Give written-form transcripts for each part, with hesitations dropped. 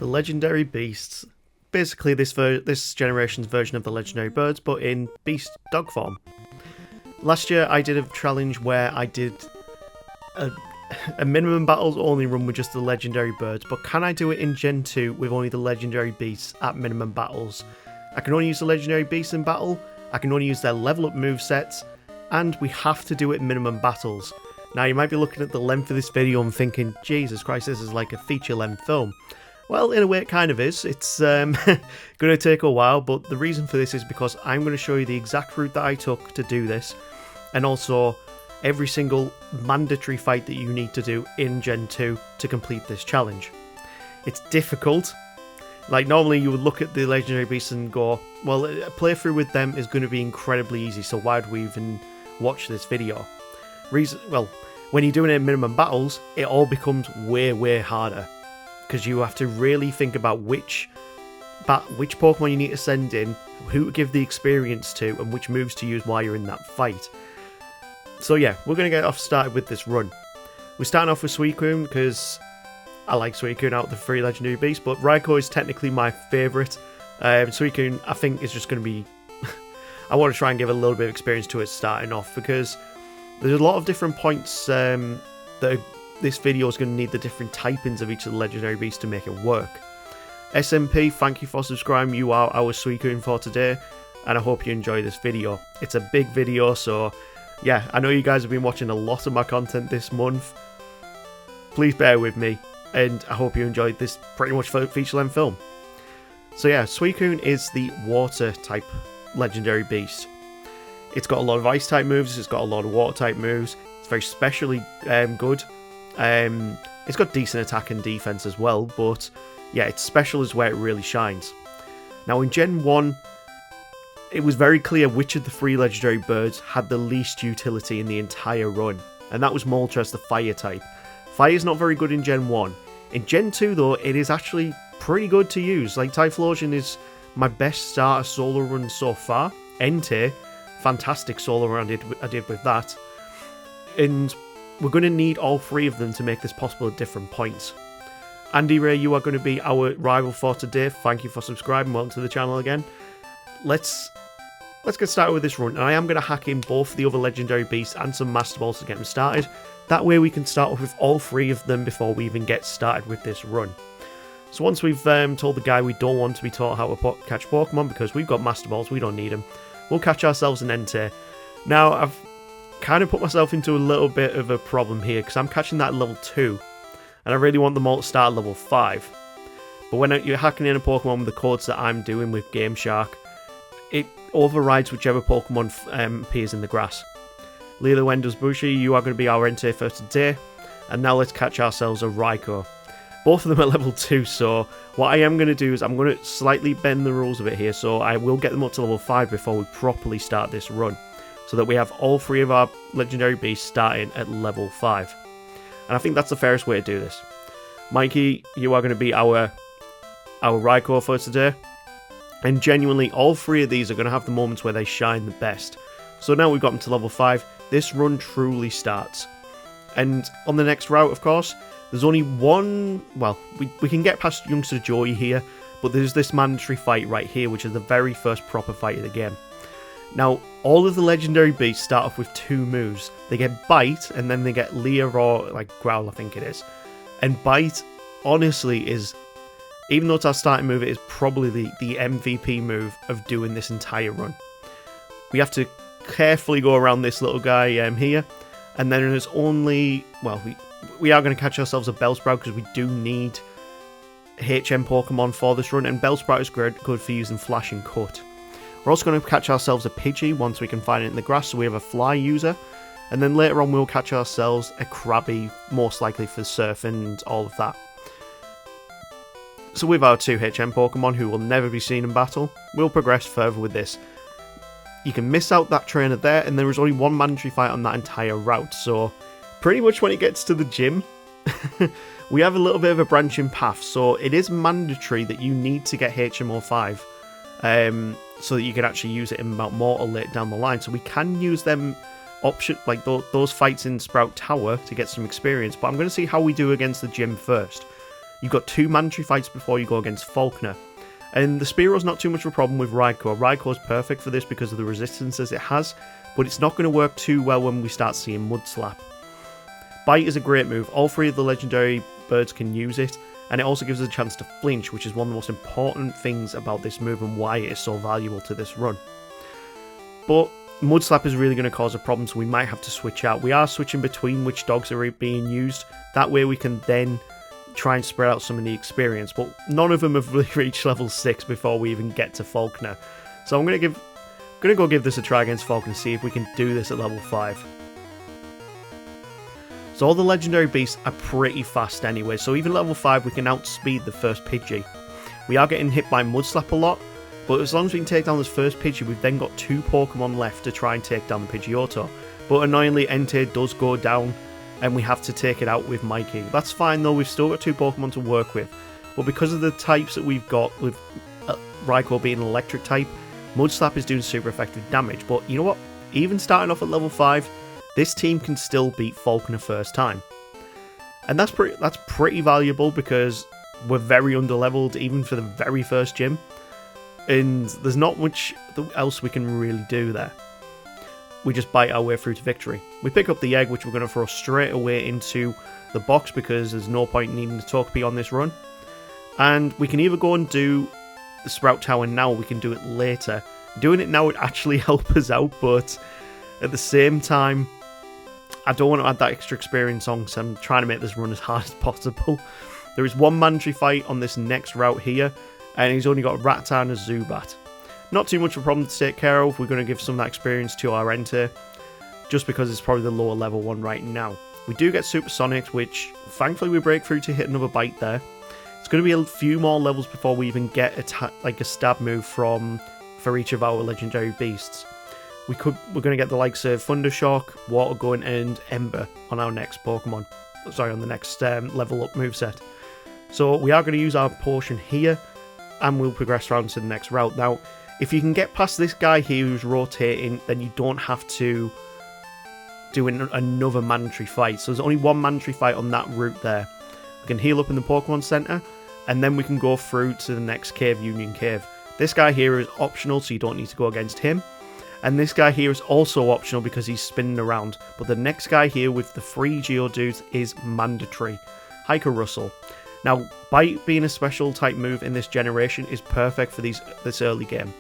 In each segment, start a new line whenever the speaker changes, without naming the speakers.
The legendary beasts. Basically this generation's version of the legendary birds, but in beast dog form. Last year I did a challenge where I did a minimum battles only run with just the legendary birds, but can I do it in Gen 2 with only the legendary beasts at minimum battles? I can only use the legendary beasts in battle, I can only use their level up movesets, and we have to do it in minimum battles. Now you might be looking at the length of this video and thinking, Jesus Christ, this is like a feature length film. Well, in a way it kind of is. It's going to take a while, but the reason for this is because I'm going to show you the exact route that I took to do this, and also every single mandatory fight that you need to do in Gen 2 to complete this challenge. It's difficult. Like, normally you would look at the legendary beasts and go, well, a playthrough with them is going to be incredibly easy, so why would we even watch this video? Well, when you're doing it in minimum battles, it all becomes way harder, because you have to really think about which Pokemon you need to send in, who to give the experience to, and which moves to use while you're in that fight. So yeah, we're going to get started with this run. We're starting off with Suicune, because I like Suicune out of the 3 legendary beasts, but Raikou is technically my favourite. Suicune, I think, is just going to be... I want to try and give a little bit of experience to it starting off, because there's a lot of different points that this video is going to need the different typings of each of the legendary beasts to make it work. SMP, thank you for subscribing. You are our Suicune for today, and I hope you enjoy this video. It's a big video, so yeah, I know you guys have been watching a lot of my content this month. Please bear with me, and I hope you enjoyed this pretty much feature-length film. So yeah, Suicune is the water type legendary beast. It's got a lot of ice type moves, it's got a lot of water type moves, it's very specially good. It's got decent attack and defense as well, but yeah, its special is where it really shines. Now in Gen 1, it was very clear which of the 3 legendary birds had the least utility in the entire run, and that was Moltres, the fire type. Fire is not very good in Gen 1. In Gen 2 though, it is actually pretty good to use. Like, Typhlosion is my best starter solo run so far. Entei, fantastic solo run I did with that. And we're going to need all 3 of them to make this possible at different points. Andy Ray, you are going to be our rival for today. Thank you for subscribing. Welcome to the channel again. Let's get started with this run. And I am going to hack in both the other legendary beasts and some Master Balls to get them started. That way we can start off with all 3 of them before we even get started with this run. So once we've told the guy we don't want to be taught how to catch Pokemon because we've got Master Balls, we don't need them, we'll catch ourselves an Entei. Now, I've kind of put myself into a little bit of a problem here because I'm catching that at level 2 and I really want them all to start at level 5. But when you're hacking in a Pokemon with the codes that I'm doing with Game Shark, it overrides whichever Pokemon appears in the grass. Lilo Wendo's Bushi, you are going to be our Entei for today. And now let's catch ourselves a Raikou. Both of them are level 2, so what I am going to do is I'm going to slightly bend the rules a bit here, so I will get them up to level 5 before we properly start this run, so that we have all 3 of our legendary beasts starting at level 5. And I think that's the fairest way to do this. Mikey, you are going to be our Raikou for today. And genuinely, all 3 of these are going to have the moments where they shine the best. So now we've got them to level 5, this run truly starts. And on the next route, of course, there's only one... Well, we can get past Youngster Joey here, but there's this mandatory fight right here, which is the very first proper fight of the game. Now, all of the legendary beasts start off with 2 moves. They get Bite, and then they get Leer or, like, Growl, I think it is. And Bite, honestly, is... Even though it's our starting move, it is probably the MVP move of doing this entire run. We have to carefully go around this little guy here, and then there's only... Well, we are going to catch ourselves a Bellsprout because we do need HM Pokemon for this run, and Bellsprout is good for using Flash and Cut. We're also going to catch ourselves a Pidgey once we can find it in the grass, so we have a Fly user. And then later on we'll catch ourselves a Krabby, most likely for Surf and all of that. So with our 2 HM Pokemon, who will never be seen in battle, we'll progress further with this. You can miss out that trainer there, and there is only one mandatory fight on that entire route, so pretty much when it gets to the gym, we have a little bit of a branching path, so it is mandatory that you need to get HMO 5 so that you can actually use it in Mount Mortal later down the line. So we can use them like those fights in Sprout Tower to get some experience, but I'm going to see how we do against the gym first. you've got 2 mandatory fights before you go against Falconer. And the Spearow's not too much of a problem with Raikou. Raikou's perfect for this because of the resistances it has, but it's not going to work too well when we start seeing Mud Slap. Bite is a great move. All 3 of the legendary birds can use it, and it also gives us a chance to flinch, which is one of the most important things about this move and why it is so valuable to this run. But Mud Slap is really going to cause a problem, so we might have to switch out. We are switching between which dogs are being used. That way we can then try and spread out some of the experience, but none of them have really reached level 6 before we even get to Falconer. So I'm going to go give this a try against Falconer, see if we can do this at level 5. So all the legendary beasts are pretty fast anyway, so even level 5 we can outspeed the first Pidgey. We are getting hit by Mud Slap a lot, but as long as we can take down this first Pidgey, we've then got 2 Pokemon left to try and take down the Pidgeotto. But annoyingly, Entei does go down, and we have to take it out with Mikey. That's fine though, we've still got 2 Pokemon to work with. But because of the types that we've got, with Raikou being an electric type, Mud Slap is doing super effective damage. But you know what? Even starting off at level 5, this team can still beat Falconer first time. And that's pretty valuable because we're very underleveled even for the very first gym. And there's not much else we can really do there. We just bite our way through to victory. We pick up the egg, which we're going to throw straight away into the box because there's no point needing the Togepi on this run. And we can either go and do the Sprout Tower now, or we can do it later. Doing it now would actually help us out, but at the same time, I don't want to add that extra experience on, so I'm trying to make this run as hard as possible. There is 1 mandatory fight on this next route here, and he's only got a Rattata and a Zubat. Not too much of a problem to take care of. We're going to give some of that experience to our Entei, just because it's probably the lower level one right now. We do get Supersonic, which thankfully we break through to hit another bite there. It's going to be a few more levels before we even get a stab move for each of our legendary beasts. We're going to get the likes of Thundershock, Water Gun, and Ember on our next Pokemon. Sorry, on the next level up moveset. So we are going to use our potion here, and we'll progress around to the next route. Now, if you can get past this guy here who's rotating, then you don't have to do another mandatory fight. So there's only 1 mandatory fight on that route there. We can heal up in the Pokemon Center, and then we can go through to the next cave, Union Cave. This guy here is optional, so you don't need to go against him. And this guy here is also optional because he's spinning around. But the next guy here with the 3 Geodudes is mandatory. Hiker Russell. Now, Bite being a special type move in this generation is perfect for this early game.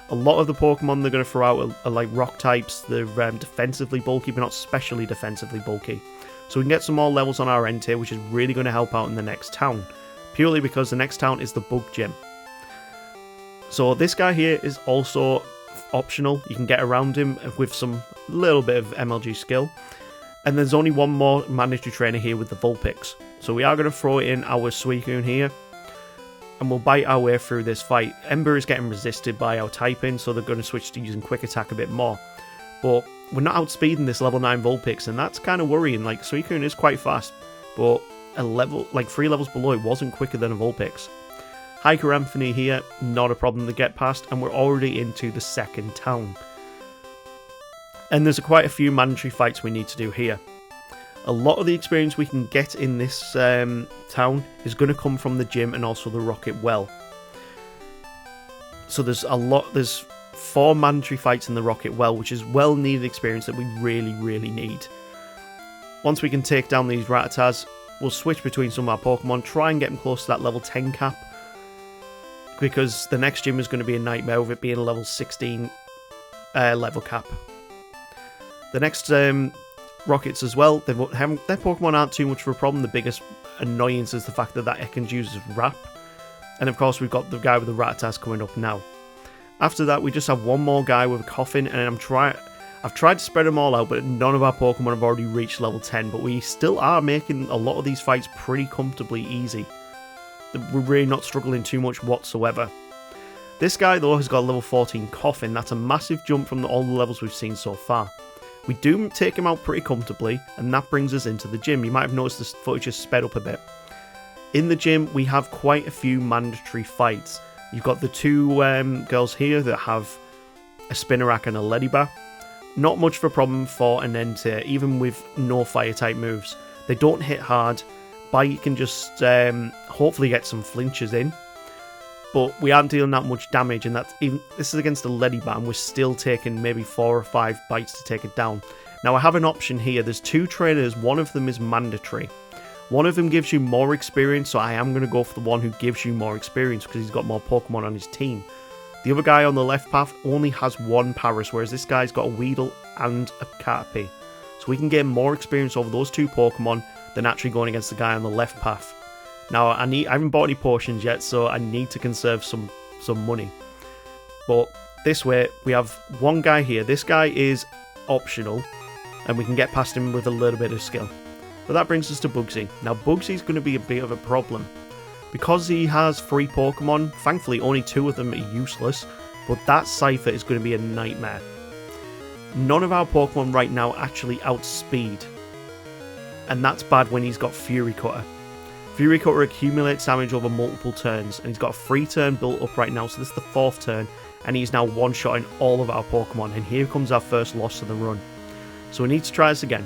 A lot of the Pokemon they're going to throw out are like rock types. They're defensively bulky, but not specially defensively bulky. So we can get some more levels on our Entei, which is really going to help out in the next town. Purely because the next town is the Bug Gym. So this guy here is also optional. You can get around him with some little bit of MLG skill. And there's only 1 more mandatory trainer here with the Vulpix. So we are going to throw in our Suicune here, and we'll bite our way through this fight. Ember is getting resisted by our typing, so they're going to switch to using Quick Attack a bit more. But we're not outspeeding this level 9 Vulpix, and that's kind of worrying. Like, Suicune is quite fast, but a level, like 3 levels below it, wasn't quicker than a Vulpix. Hiker Anthony here, not a problem to get past, and we're already into the second town. And there's quite a few mandatory fights we need to do here. A lot of the experience we can get in this town is going to come from the gym and also the Rocket Well. So there's 4 mandatory fights in the Rocket Well, which is well needed experience that we really, really need. Once we can take down these Rattatas, we'll switch between some of our Pokemon, try and get them close to that level 10 cap, because the next gym is going to be a nightmare with it being a level 16 level cap. The next Rockets as well, their Pokemon aren't too much of a problem. The biggest annoyance is the fact that Ekans uses Wrap. And of course we've got the guy with the Rattatas coming up now. After that we just have 1 more guy with a Coffin, and I've tried to spread them all out, but none of our Pokemon have already reached level 10, but we still are making a lot of these fights pretty comfortably easy. We're really not struggling too much whatsoever. This guy though has got a level 14 Coffin. That's a massive jump from all the levels we've seen so far. We do take him out pretty comfortably, and that brings us into the gym. You might have noticed this footage has sped up a bit. In the gym, we have quite a few mandatory fights. You've got the 2 girls here that have a Spinarak and a Leddyba. Not much of a problem for an Entei, even with no fire type moves. They don't hit hard, Bite can just hopefully get some flinches in. But we aren't dealing that much damage, and that's even this is against a Leady Bat, and we're still taking maybe 4 or 5 bites to take it down. Now I have an option here. There's 2 trainers, one of them is mandatory. One of them gives you more experience, so I am going to go for the one who gives you more experience because he's got more Pokemon on his team. The other guy on the left path only has 1 Paras, whereas this guy's got a Weedle and a Caterpie. So we can gain more experience over those 2 Pokemon than actually going against the guy on the left path. Now, I haven't bought any potions yet, so I need to conserve some money. But this way, we have one guy here. This guy is optional, and we can get past him with a little bit of skill. But that brings us to Bugsy. Now, Bugsy's going to be a bit of a problem. Because he has 3 Pokemon, thankfully only 2 of them are useless, but that Cypher is going to be a nightmare. None of our Pokemon right now actually outspeed, and that's bad when he's got Fury Cutter. Fury Cutter accumulates damage over multiple turns, and he's got a 3 turn built up right now, so this is the 4th turn, and he's now one-shotting all of our Pokemon, and here comes our first loss of the run. So we need to try this again.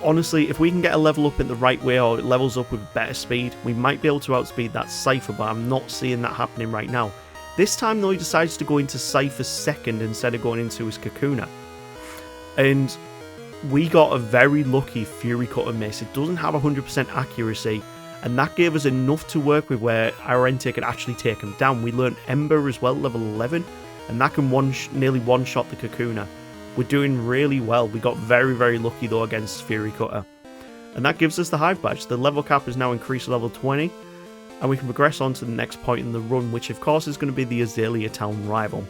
Honestly, if we can get a level up in the right way, or it levels up with better speed, we might be able to outspeed that Cypher, but I'm not seeing that happening right now. This time though, he decides to go into Cypher's second instead of going into his Kakuna. And we got a very lucky Fury Cutter miss. It doesn't have 100% accuracy, and that gave us enough to work with where our Entei could actually take him down. We learned Ember as well, level 11, and that can nearly one-shot the Kakuna. We're doing really well. We got very, very lucky though against Fury Cutter. And that gives us the Hive Badge. The level cap is now increased to level 20, and we can progress on to the next point in the run, which of course is going to be the Azalea Town rival.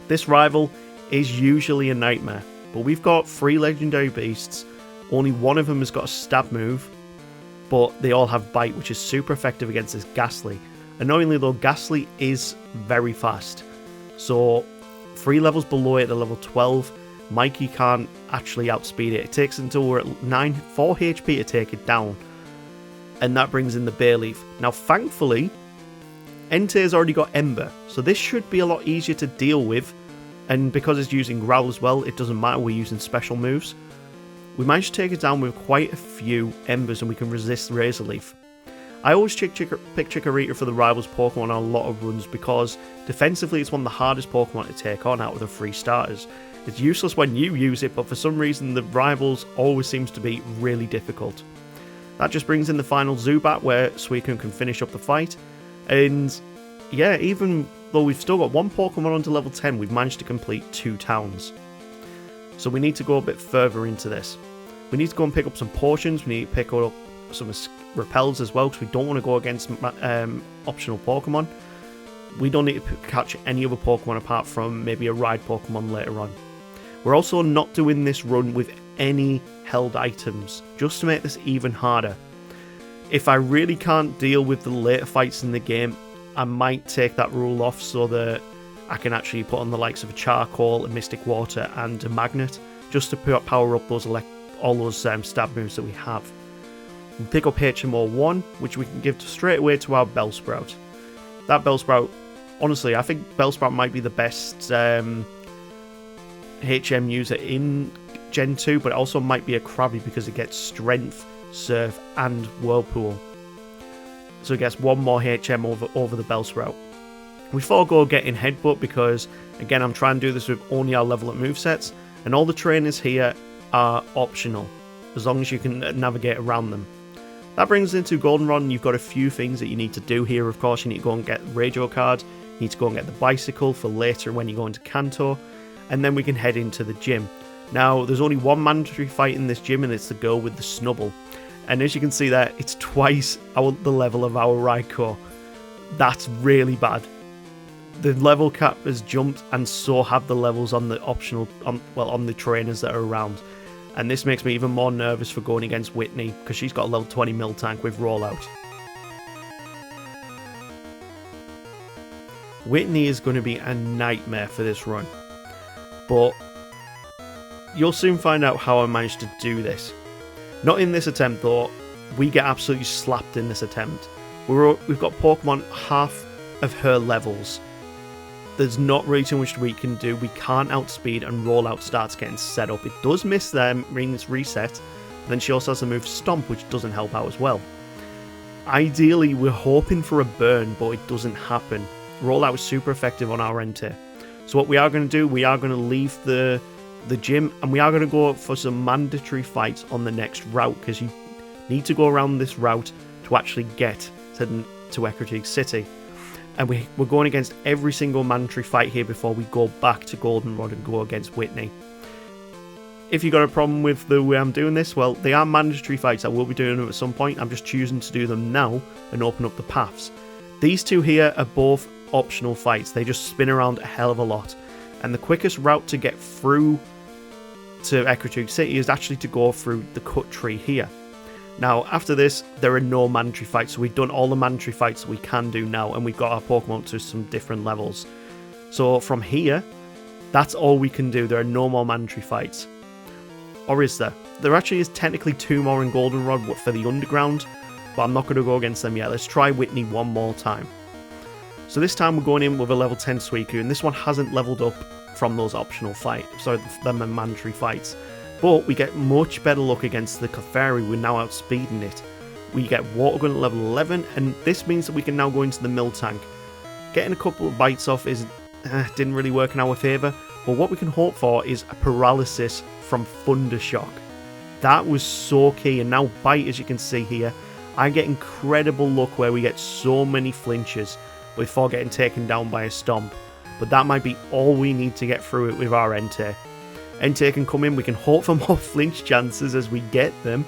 This rival is usually a nightmare. But we've got 3 legendary beasts, only one of them has got a stab move, but they all have bite, which is super effective against this Ghastly. Annoyingly though, Ghastly is very fast, so 3 levels below it at level 12, Mikey can't actually outspeed it. It takes until we're at 4 HP to take it down, and that brings in the Bayleaf. Now thankfully, Entei's already got Ember, so this should be a lot easier to deal with. And because it's using Growl as well, it doesn't matter, we're using special moves. We managed to take it down with quite a few Embers, and we can resist Razor Leaf. I always pick Chikorita for the rivals Pokemon on a lot of runs because defensively it's one of the hardest Pokemon to take on out of the 3 starters. It's useless when you use it, but for some reason the rivals always seems to be really difficult. That just brings in the final Zubat where Suicune can finish up the fight. And yeah, even though we've still got 1 Pokemon onto level 10, we've managed to complete 2 towns. So we need to go a bit further into this. We need to go and pick up some potions, we need to pick up some repels as well, because we don't want to go against optional Pokemon. We don't need to catch any other Pokemon apart from maybe a Ride Pokemon later on. We're also not doing this run with any held items, just to make this even harder. If I really can't deal with the later fights in the game, I might take that rule off so that I can actually put on the likes of a Charcoal, a Mystic Water and a Magnet, just to power up those all those stab moves that we have. We pick up HMO 1, which we can give straight away to our Bellsprout. That Bellsprout, honestly, I think Bellsprout might be the best HM user in Gen 2, but it also might be a Krabby because it gets Strength, Surf and Whirlpool. So it gets 1 more HM over the Bellsprout. We forego getting Headbutt because, again, I'm trying to do this with only our level up movesets, and all the trainers here are optional, as long as you can navigate around them. That brings us into Goldenrod. You've got a few things that you need to do here. Of course, you need to go and get the radio card, you need to go and get the bicycle for later when you go into Kanto, and then we can head into the gym. Now, there's only 1 mandatory fight in this gym, and it's the girl with the snubble. And as you can see there, it's twice the level of our Raikou. That's really bad. The level cap has jumped, and so have the levels on the on the trainers that are around. And this makes me even more nervous for going against Whitney, because she's got a level 20 Miltank with Rollout. Whitney is going to be a nightmare for this run. But you'll soon find out how I managed to do this. Not in this attempt though, we get absolutely slapped in this attempt. We've got Pokemon half of her levels. There's not really too much we can do. We can't outspeed, and Rollout starts getting set up. It does miss them, means reset, But then she also has the move Stomp, which doesn't help out as well. Ideally, we're hoping for a burn, but it doesn't happen. Rollout is super effective on our end here. So what we are going to do, we are going to leave the gym, and we are going to go for some mandatory fights on the next route, because you need to go around this route to actually get to Ecruteak City. And we're going against every single mandatory fight here before we go back to Goldenrod and go against Whitney. If you've got a problem with the way I'm doing this, well, they are mandatory fights. I will be doing them at some point. I'm just choosing to do them now and open up the paths. These two here are both optional fights. They just spin around a hell of a lot. And the quickest route to get through to Ecruteak City is actually to go through the cut tree here. Now, after this, there are no mandatory fights. So we've done all the mandatory fights that we can do now, and we've got our Pokemon to some different levels. So from here, that's all we can do. There are no more mandatory fights. Or is there? There actually is technically 2 more in Goldenrod for the Underground, but I'm not going to go against them yet. Let's try Whitney one more time. So this time we're going in with a level 10 Suicune, and this one hasn't leveled up from those optional fights, sorry, them mandatory fights. But we get much better luck against the Clefairy. We're now outspeeding it. We get Water Gun at level 11, and this means that we can now go into the Miltank. Getting a couple of bites off didn't really work in our favour, but what we can hope for is a paralysis from Thundershock. That was so key, and now Bite, as you can see here, I get incredible luck where we get so many flinches before getting taken down by a Stomp. But that might be all we need to get through it with our Entei. Entei can come in, we can hope for more flinch chances as we get them.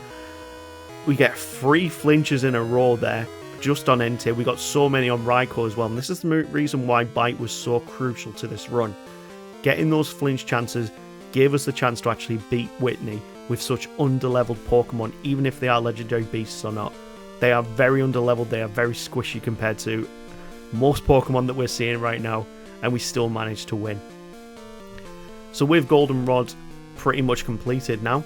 We get 3 flinches in a row there, just on Entei. We got so many on Raikou as well, and this is the reason why Bite was so crucial to this run. Getting those flinch chances gave us the chance to actually beat Whitney with such underleveled Pokemon, even if they are legendary beasts or not. They are very underleveled, they are very squishy compared to most Pokemon that we're seeing right now, and we still managed to win. So with Goldenrod pretty much completed now,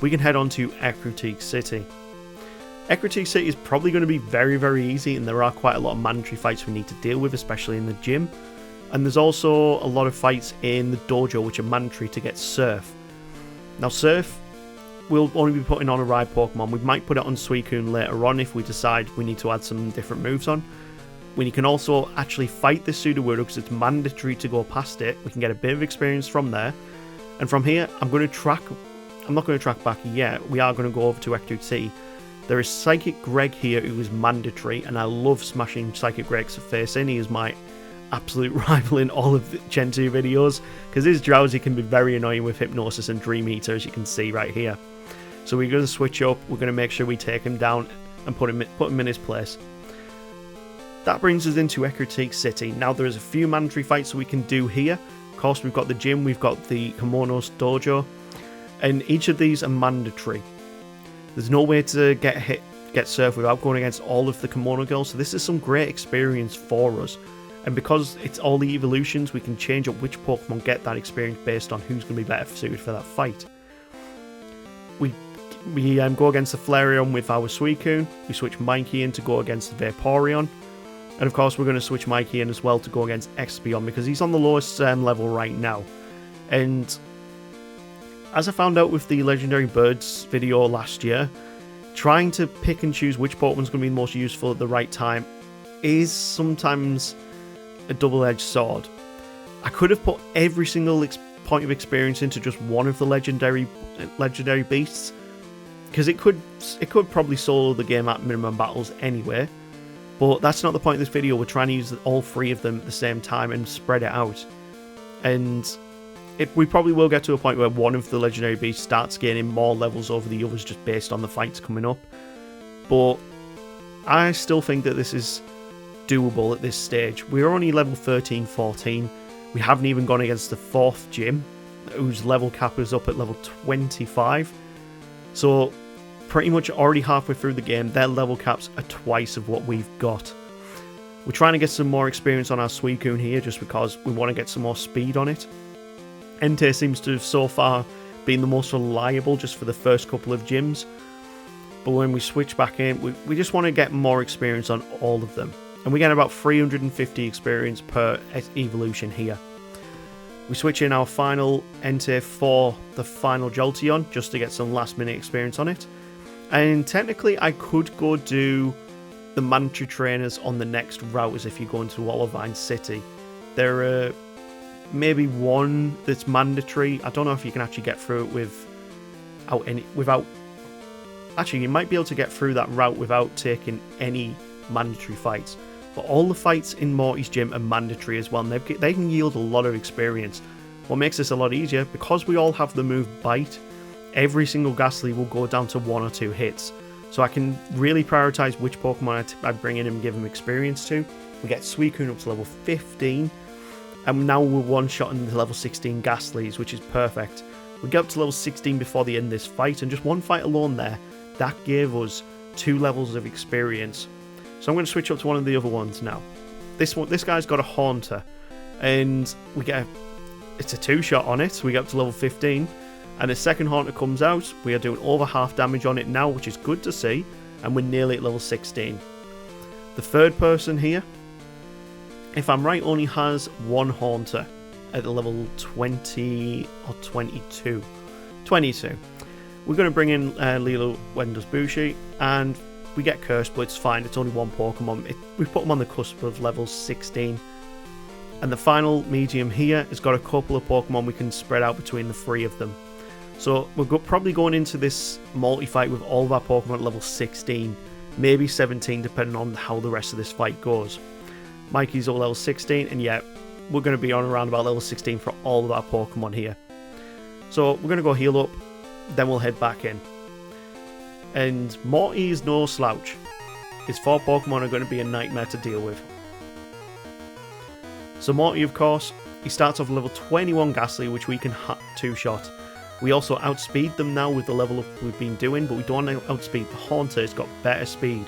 we can head on to Ecruteak City. Ecruteak City is probably going to be very, very easy, and there are quite a lot of mandatory fights we need to deal with, especially in the gym. And there's also a lot of fights in the dojo which are mandatory to get Surf. Now Surf, we'll only be putting on a ride Pokemon. We might put it on Suicune later on if we decide we need to add some different moves on. When you can also actually fight this Sudowoodo because it's mandatory to go past it, we can get a bit of experience from there. And from here, I'm not going to track back yet. We are going to go over to Ecruteak City. There is Psychic Greg here who is mandatory, and I love smashing Psychic Greg's face in. He is my absolute rival in all of the Gen 2 videos, because his Drowsy can be very annoying with Hypnosis and Dream Eater, as you can see right here. So we're going to switch up, we're going to make sure we take him down and put him in his place. That brings us into Ecruteak City. Now there's a few mandatory fights that we can do here. Of course, we've got the gym, we've got the Kimono's Dojo, and each of these are mandatory. There's no way to get Surf without going against all of the Kimono girls, so this is some great experience for us. And because it's all the evolutions, we can change up which Pokemon get that experience based on who's going to be better suited for that fight. We go against the Flareon with our Suicune. We switch Mikey in to go against the Vaporeon. And of course we're going to switch Mikey in as well to go against Espeon because he's on the lowest level right now. And as I found out with the Legendary Birds video last year, trying to pick and choose which Pokemon's going to be the most useful at the right time is sometimes a double-edged sword. I could have put every single point of experience into just one of the legendary beasts, because it could probably solo the game at minimum battles anyway. But that's not the point of this video. We're trying to use all 3 of them at the same time and spread it out. And we probably will get to a point where one of the legendary beasts starts gaining more levels over the others just based on the fights coming up. But I still think that this is doable at this stage. We're only level 13, 14. We haven't even gone against the 4th gym, whose level cap is up at level 25. So pretty much already halfway through the game, their level caps are twice of what we've got. We're trying to get some more experience on our Suicune here just because we want to get some more speed on it. Entei seems to have so far been the most reliable just for the first couple of gyms. But when we switch back in, we just want to get more experience on all of them. And we get about 350 experience per evolution here. We switch in our final Entei for the final Jolteon just to get some last minute experience on it. And technically I could go do the mandatory trainers on the next route as if you go into Olivine City. There are maybe one that's mandatory. I don't know if you can actually get through it without actually you might be able to get through that route without taking any mandatory fights. But all the fights in Morty's gym are mandatory as well, and they can yield a lot of experience. What makes this a lot easier, because we all have the move Bite, every single Ghastly will go down to 1 or 2 hits. So I can really prioritise which Pokemon I bring in and give them experience to. We get Suicune up to level 15, and now we're one-shotting the level 16 Ghastlies, which is perfect. We get up to level 16 before the end of this fight, and just one fight alone there, that gave us 2 levels of experience. So I'm going to switch up to one of the other ones now. This guy's got a Haunter, and it's a 2-shot on it, so we get up to level 15, and the second Haunter comes out. We are doing over half damage on it now, which is good to see, and we're nearly at level 16. The third person here, if I'm right, only has 1 Haunter at the level 20 or 22. 22. We're going to bring in Lilo Wendo's Bushi, and we get Cursed, but it's fine. It's only 1 Pokemon. We've put them on the cusp of level 16. And the final medium here has got a couple of Pokemon we can spread out between the 3 of them. So we're probably going into this multi-fight with all of our Pokemon at level 16, maybe 17, depending on how the rest of this fight goes. Mikey's at level 16, and yeah, we're going to be on around about level 16 for all of our Pokemon here. So we're going to go heal up, then we'll head back in. And Morty is no slouch. His 4 Pokemon are going to be a nightmare to deal with. So Morty, of course, he starts off level 21 Ghastly, which we can 2-shot. We also outspeed them now with the level up we've been doing, but we don't outspeed the Haunter. It's got better speed.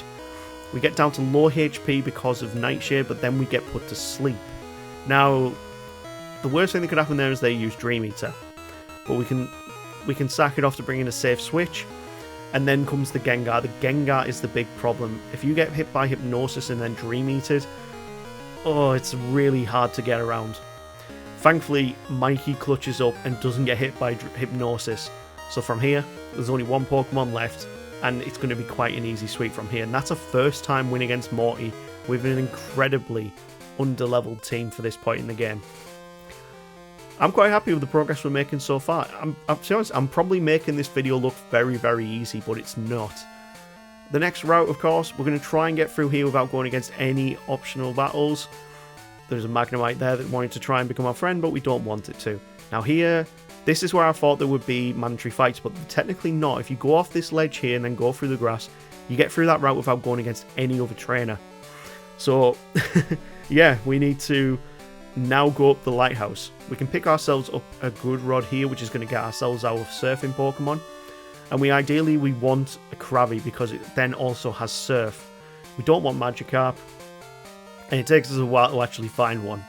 We get down to low HP because of Nightshade, but then we get put to sleep. Now, the worst thing that could happen there is they use Dream Eater, but we can sack it off to bring in a safe switch. And then comes the Gengar. The Gengar is the big problem. If you get hit by Hypnosis and then Dream Eated, oh, it's really hard to get around. Thankfully, Mikey clutches up and doesn't get hit by Hypnosis. So from here, there's only 1 Pokemon left, and it's going to be quite an easy sweep from here. And that's a first time win against Morty with an incredibly under-leveled team for this point in the game. I'm quite happy with the progress we're making so far. To be honest, I'm probably making this video look very, very easy, but it's not. The next route, of course, we're going to try and get through here without going against any optional battles. There's a Magnemite there that wanted to try and become our friend, but we don't want it to. Now here, this is where I thought there would be mandatory fights, but technically not. If you go off this ledge here and then go through the grass, you get through that route without going against any other trainer. So, yeah, we need to now go up the lighthouse. We can pick ourselves up a good rod here, which is going to get ourselves our surfing Pokemon. And ideally we want a Krabby because it then also has Surf. We don't want Magikarp, and it takes us a while to actually find one,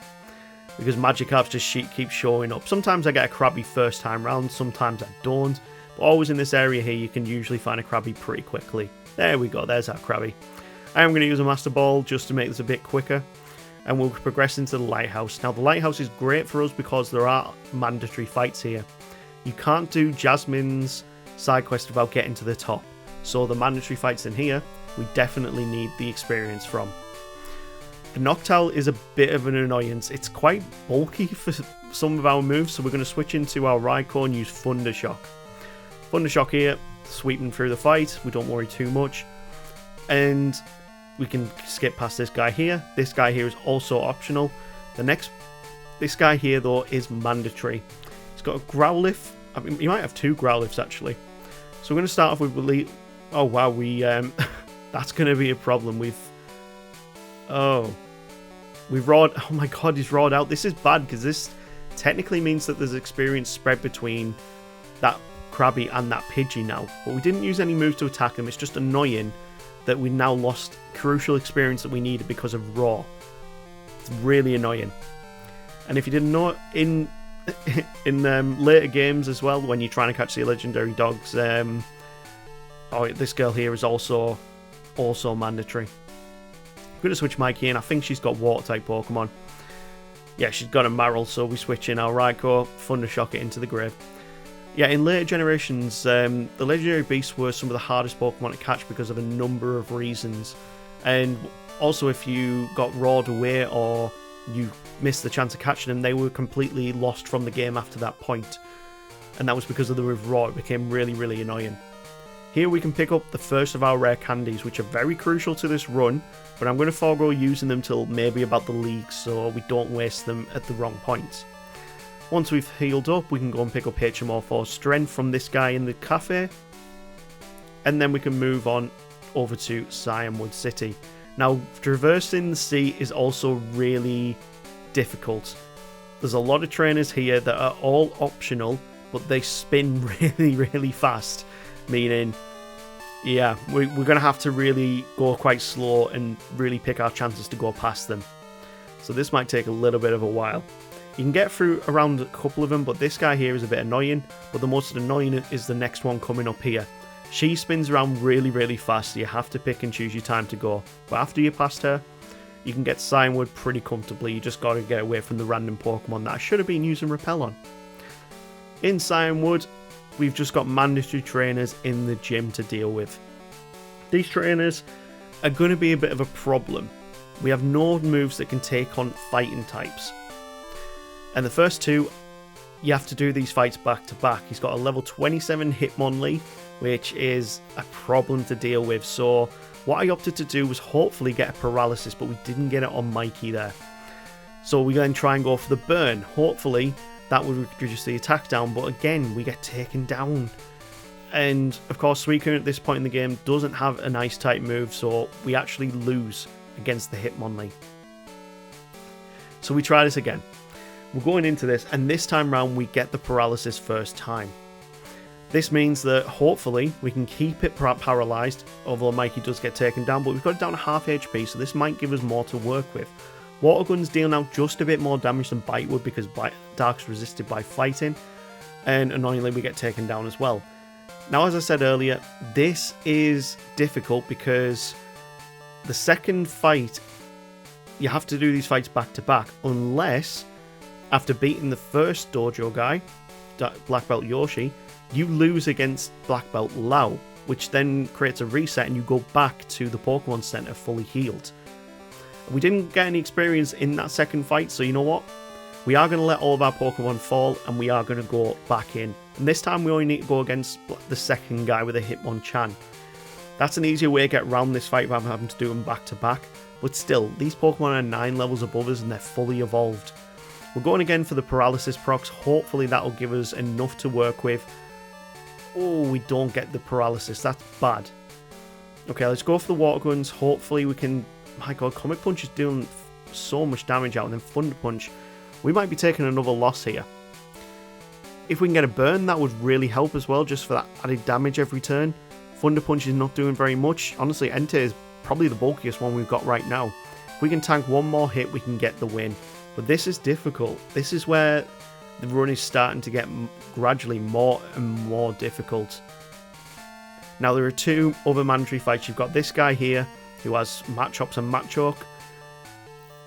because Magikarps just keep showing up. Sometimes I get a Krabby first time round, sometimes I don't, but always in this area here you can usually find a Krabby pretty quickly. There we go, there's our Krabby. I am going to use a Master Ball just to make this a bit quicker, and we'll progress into the lighthouse. Now the lighthouse is great for us because there are mandatory fights here. You can't do Jasmine's side quest without getting to the top, so the mandatory fights in here we definitely need the experience from. The Noctowl is a bit of an annoyance. It's quite bulky for some of our moves, so we're going to switch into our Raikou and use Thundershock. Thundershock here, sweeping through the fight, we don't worry too much. And we can skip past this guy here. This guy here is also optional. This guy here though is mandatory. He's got a Growlithe. I mean, he might have 2 Growlithes actually. So we're going to start off with oh wow, that's going to be a problem. We've roared. Oh my god, he's roared out. This is bad because this technically means that there's experience spread between that Krabby and that Pidgey now. But we didn't use any moves to attack him. It's just annoying that we now lost crucial experience that we needed because of Roar. It's really annoying. And if you didn't know, in later games as well, when you're trying to catch the legendary dogs, this girl here is also mandatory. I'm going to switch Mikey in. I think she's got water type Pokemon. Yeah, she's got a Marl, so we switch in our Raikou, Thundershock it into the grave. Yeah, in later generations, the legendary beasts were some of the hardest Pokemon to catch because of a number of reasons. And also, if you got roared away or you missed the chance of catching them, they were completely lost from the game after that point. And that was because of the withdrawal. It became really, really annoying. Here we can pick up the first of our rare candies, which are very crucial to this run, but I'm going to forego using them till maybe about the league so we don't waste them at the wrong points. Once we've healed up, we can go and pick up HM4 strength from this guy in the cafe, and then we can move on over to Cianwood City. Now, traversing the sea is also really difficult. There's a lot of trainers here that are all optional, but they spin really, really fast, meaning, yeah, we're going to have to really go quite slow and really pick our chances to go past them. So this might take a little bit of a while. You can get through around a couple of them, but this guy here is a bit annoying. But the most annoying is the next one coming up here. She spins around really, really fast, so you have to pick and choose your time to go. But after you're past her, you can get Cianwood pretty comfortably. You just got to get away from the random Pokemon that I should have been using Repel on. In Cianwood, we've just got mandatory trainers in the gym to deal with. These trainers are going to be a bit of a problem. We have no moves that can take on fighting types. And the first two, you have to do these fights back to back. He's got a level 27 Hitmonlee, which is a problem to deal with. So what I opted to do was hopefully get a paralysis, but we didn't get it on Mikey there. So we then try and go for the burn. Hopefully that would reduce the attack down, but again, we get taken down. And of course, Suicune at this point in the game doesn't have an ice type move, so we actually lose against the Hitmonlee. So we try this again. We're going into this, and this time round we get the paralysis first time. This means that hopefully we can keep it paralysed, although Mikey does get taken down, but we've got it down to half HP, so this might give us more to work with. Water Guns deal out just a bit more damage than Bite would because Dark's resisted by fighting, and annoyingly we get taken down as well. Now, as I said earlier, this is difficult because the second fight, you have to do these fights back to back, unless after beating the first dojo guy, Black Belt Yoshi, you lose against Black Belt Lau, which then creates a reset and you go back to the Pokemon Center fully healed. We didn't get any experience in that second fight, so you know what? We are going to let all of our Pokemon fall and we are going to go back in. And this time we only need to go against the second guy with a Hitmonchan. That's an easier way to get around this fight rather than having to do them back to back. But still, these Pokemon are 9 levels above us and they're fully evolved. We're going again for the paralysis procs. Hopefully that'll give us enough to work with. Oh, we don't get the paralysis. That's bad. Okay, let's go for the Water Guns. Hopefully we can... My god, Comet Punch is doing so much damage out, and then Thunder Punch. We might be taking another loss here. If we can get a burn, that would really help as well, just for that added damage every turn. Thunder Punch is not doing very much. Honestly, Entei is probably the bulkiest one we've got right now. If we can tank one more hit, we can get the win. But this is difficult. This is where the run is starting to get gradually more and more difficult. Now, there are two other mandatory fights. You've got this guy here, who has Machops and Machoke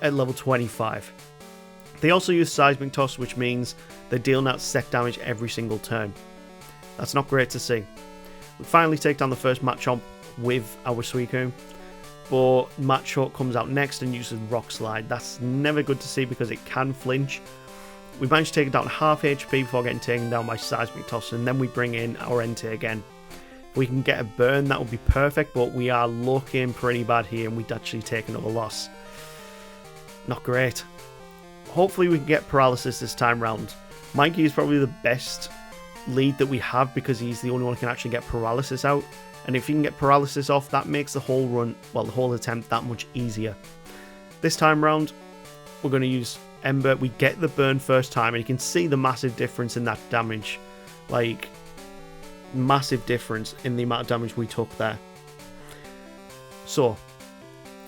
at level 25. They also use Seismic Toss, which means they're dealing out set damage every single turn. That's not great to see. We finally take down the first Machop with our Suicune, but Machoke comes out next and uses Rock Slide. That's never good to see because it can flinch. We managed to take it down to half HP before getting taken down by Seismic Toss, and then we bring in our Entei again. If we can get a burn, that would be perfect, but we are looking pretty bad here and we'd actually take another loss. Not great. Hopefully we can get paralysis this time round. Mikey is probably the best lead that we have because he's the only one who can actually get paralysis out. And if you can get paralysis off, that makes the whole run, well, the whole attempt that much easier. This time round, we're going to use Ember. We get the burn first time and you can see the massive difference in that damage. Like, massive difference in the amount of damage we took there. So,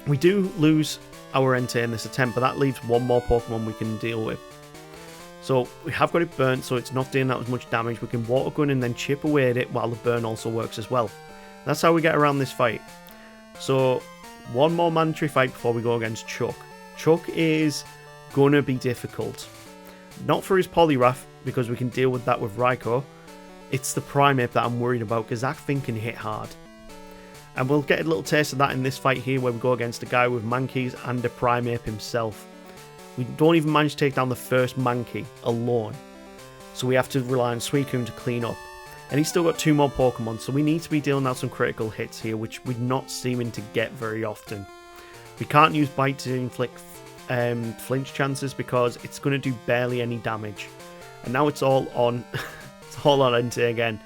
we do lose our Entei in this attempt, but that leaves one more Pokemon we can deal with. So we have got it burnt, so it's not doing that as much damage. We can Water Gun and then chip away at it while the burn also works as well. That's how we get around this fight. So one more mandatory fight before we go against Chuck. Chuck is gonna be difficult. Not for his Poliwrath, because we can deal with that with Raikou. It's the Primeape that I'm worried about, because that thing can hit hard. And we'll get a little taste of that in this fight here, where we go against a guy with Mankeys and a Primeape himself. We don't even manage to take down the first Mankey alone. So we have to rely on Suicune to clean up. And he's still got 2 more Pokemon, so we need to be dealing out some critical hits here, which we're not seeming to get very often. We can't use Bite to inflict flinch chances because it's going to do barely any damage. And now it's all on it's all on Entei again.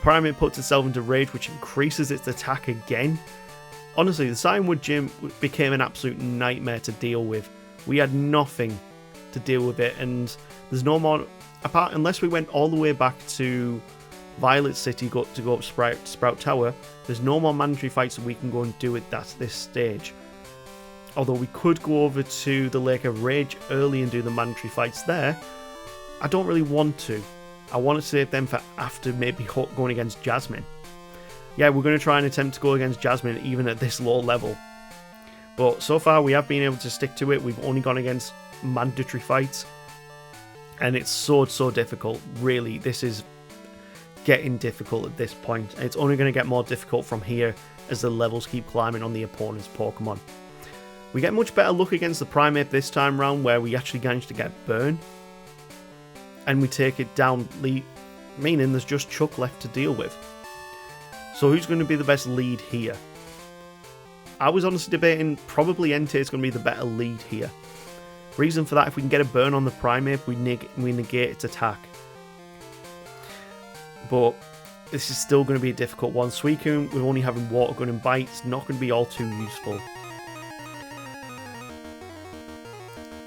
Primeape puts itself into rage, which increases its attack again. Honestly, the Cianwood Gym became an absolute nightmare to deal with. We had nothing to deal with it, and there's no more unless we went all the way back to Violet City to go up Sprout Tower. There's no more mandatory fights that we can go and do at this stage. Although we could go over to the Lake of Rage early and do the mandatory fights there. I don't really want to. I want to save them for after maybe going against Jasmine. Yeah, we're going to try and attempt to go against Jasmine even at this low level. But so far we have been able to stick to it. We've only gone against mandatory fights. And it's so difficult. Really, this is getting difficult at this point. It's only going to get more difficult from here as the levels keep climbing on the opponent's Pokemon. We get much better luck against the Primeape this time round, where we actually manage to get Burn. And we take it down, meaning there's just Chuck left to deal with. So who's going to be the best lead here? I was honestly debating probably Entei is going to be the better lead here. Reason for that, if we can get a Burn on the Primeape, we negate its attack. But this is still going to be a difficult one. Suicune, with only having Water Gun and Bite, it's not going to be all too useful.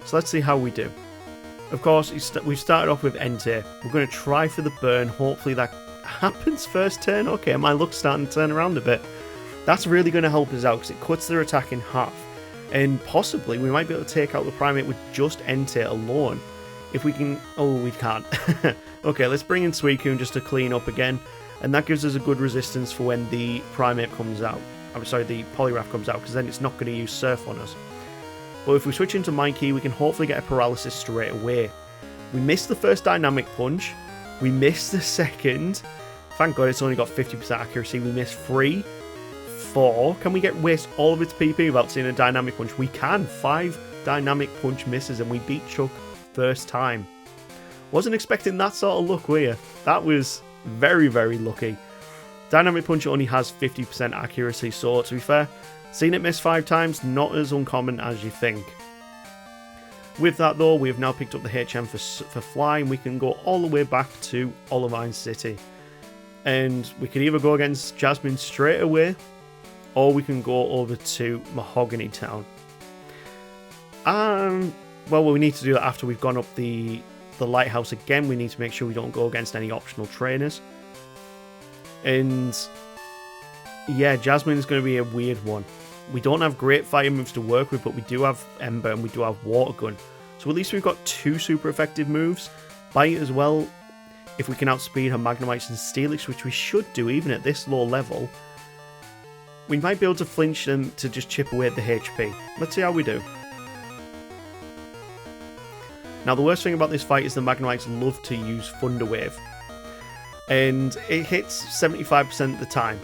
So let's see how we do. Of course, we've started off with Entei. We're going to try for the Burn. Hopefully that happens first turn. Okay, my luck's starting to turn around a bit. That's really going to help us out because it cuts their attack in half. And possibly we might be able to take out the Primeape with just Entei alone. If we can... Oh, we can't. Okay, let's bring in Suicune just to clean up again. And that gives us a good resistance for when the Primeape comes out. I'm sorry, the Poliwrath comes out, because then it's not going to use Surf on us. But if we switch into Mikey, we can hopefully get a Paralysis straight away. We missed the first Dynamic Punch. We missed the second. Thank God it's only got 50% accuracy. We missed 3, 4. Can we waste all of its PP without seeing a Dynamic Punch? We can. 5 Dynamic Punch misses and we beat Chuck first time. Wasn't expecting that sort of luck, were you? That was very lucky. Dynamic Punch only has 50% accuracy, so to be fair, seeing it miss 5 times, not as uncommon as you think. With that though, we have now picked up the HM for Fly, and we can go all the way back to Olivine City. And we can either go against Jasmine straight away, or we can go over to Mahogany Town. Well, we need to do that after we've gone up the lighthouse again. We need to make sure we don't go against any optional trainers. And yeah, Jasmine's going to be a weird one. We don't have great fire moves to work with, but we do have Ember and we do have Water Gun. So at least we've got 2 super effective moves. Bite as well, if we can outspeed her Magnemites and Steelix, which we should do even at this low level. We might be able to flinch them to just chip away at the HP. Let's see how we do. Now the worst thing about this fight is the Magnemites love to use Thunder Wave. And it hits 75% of the time.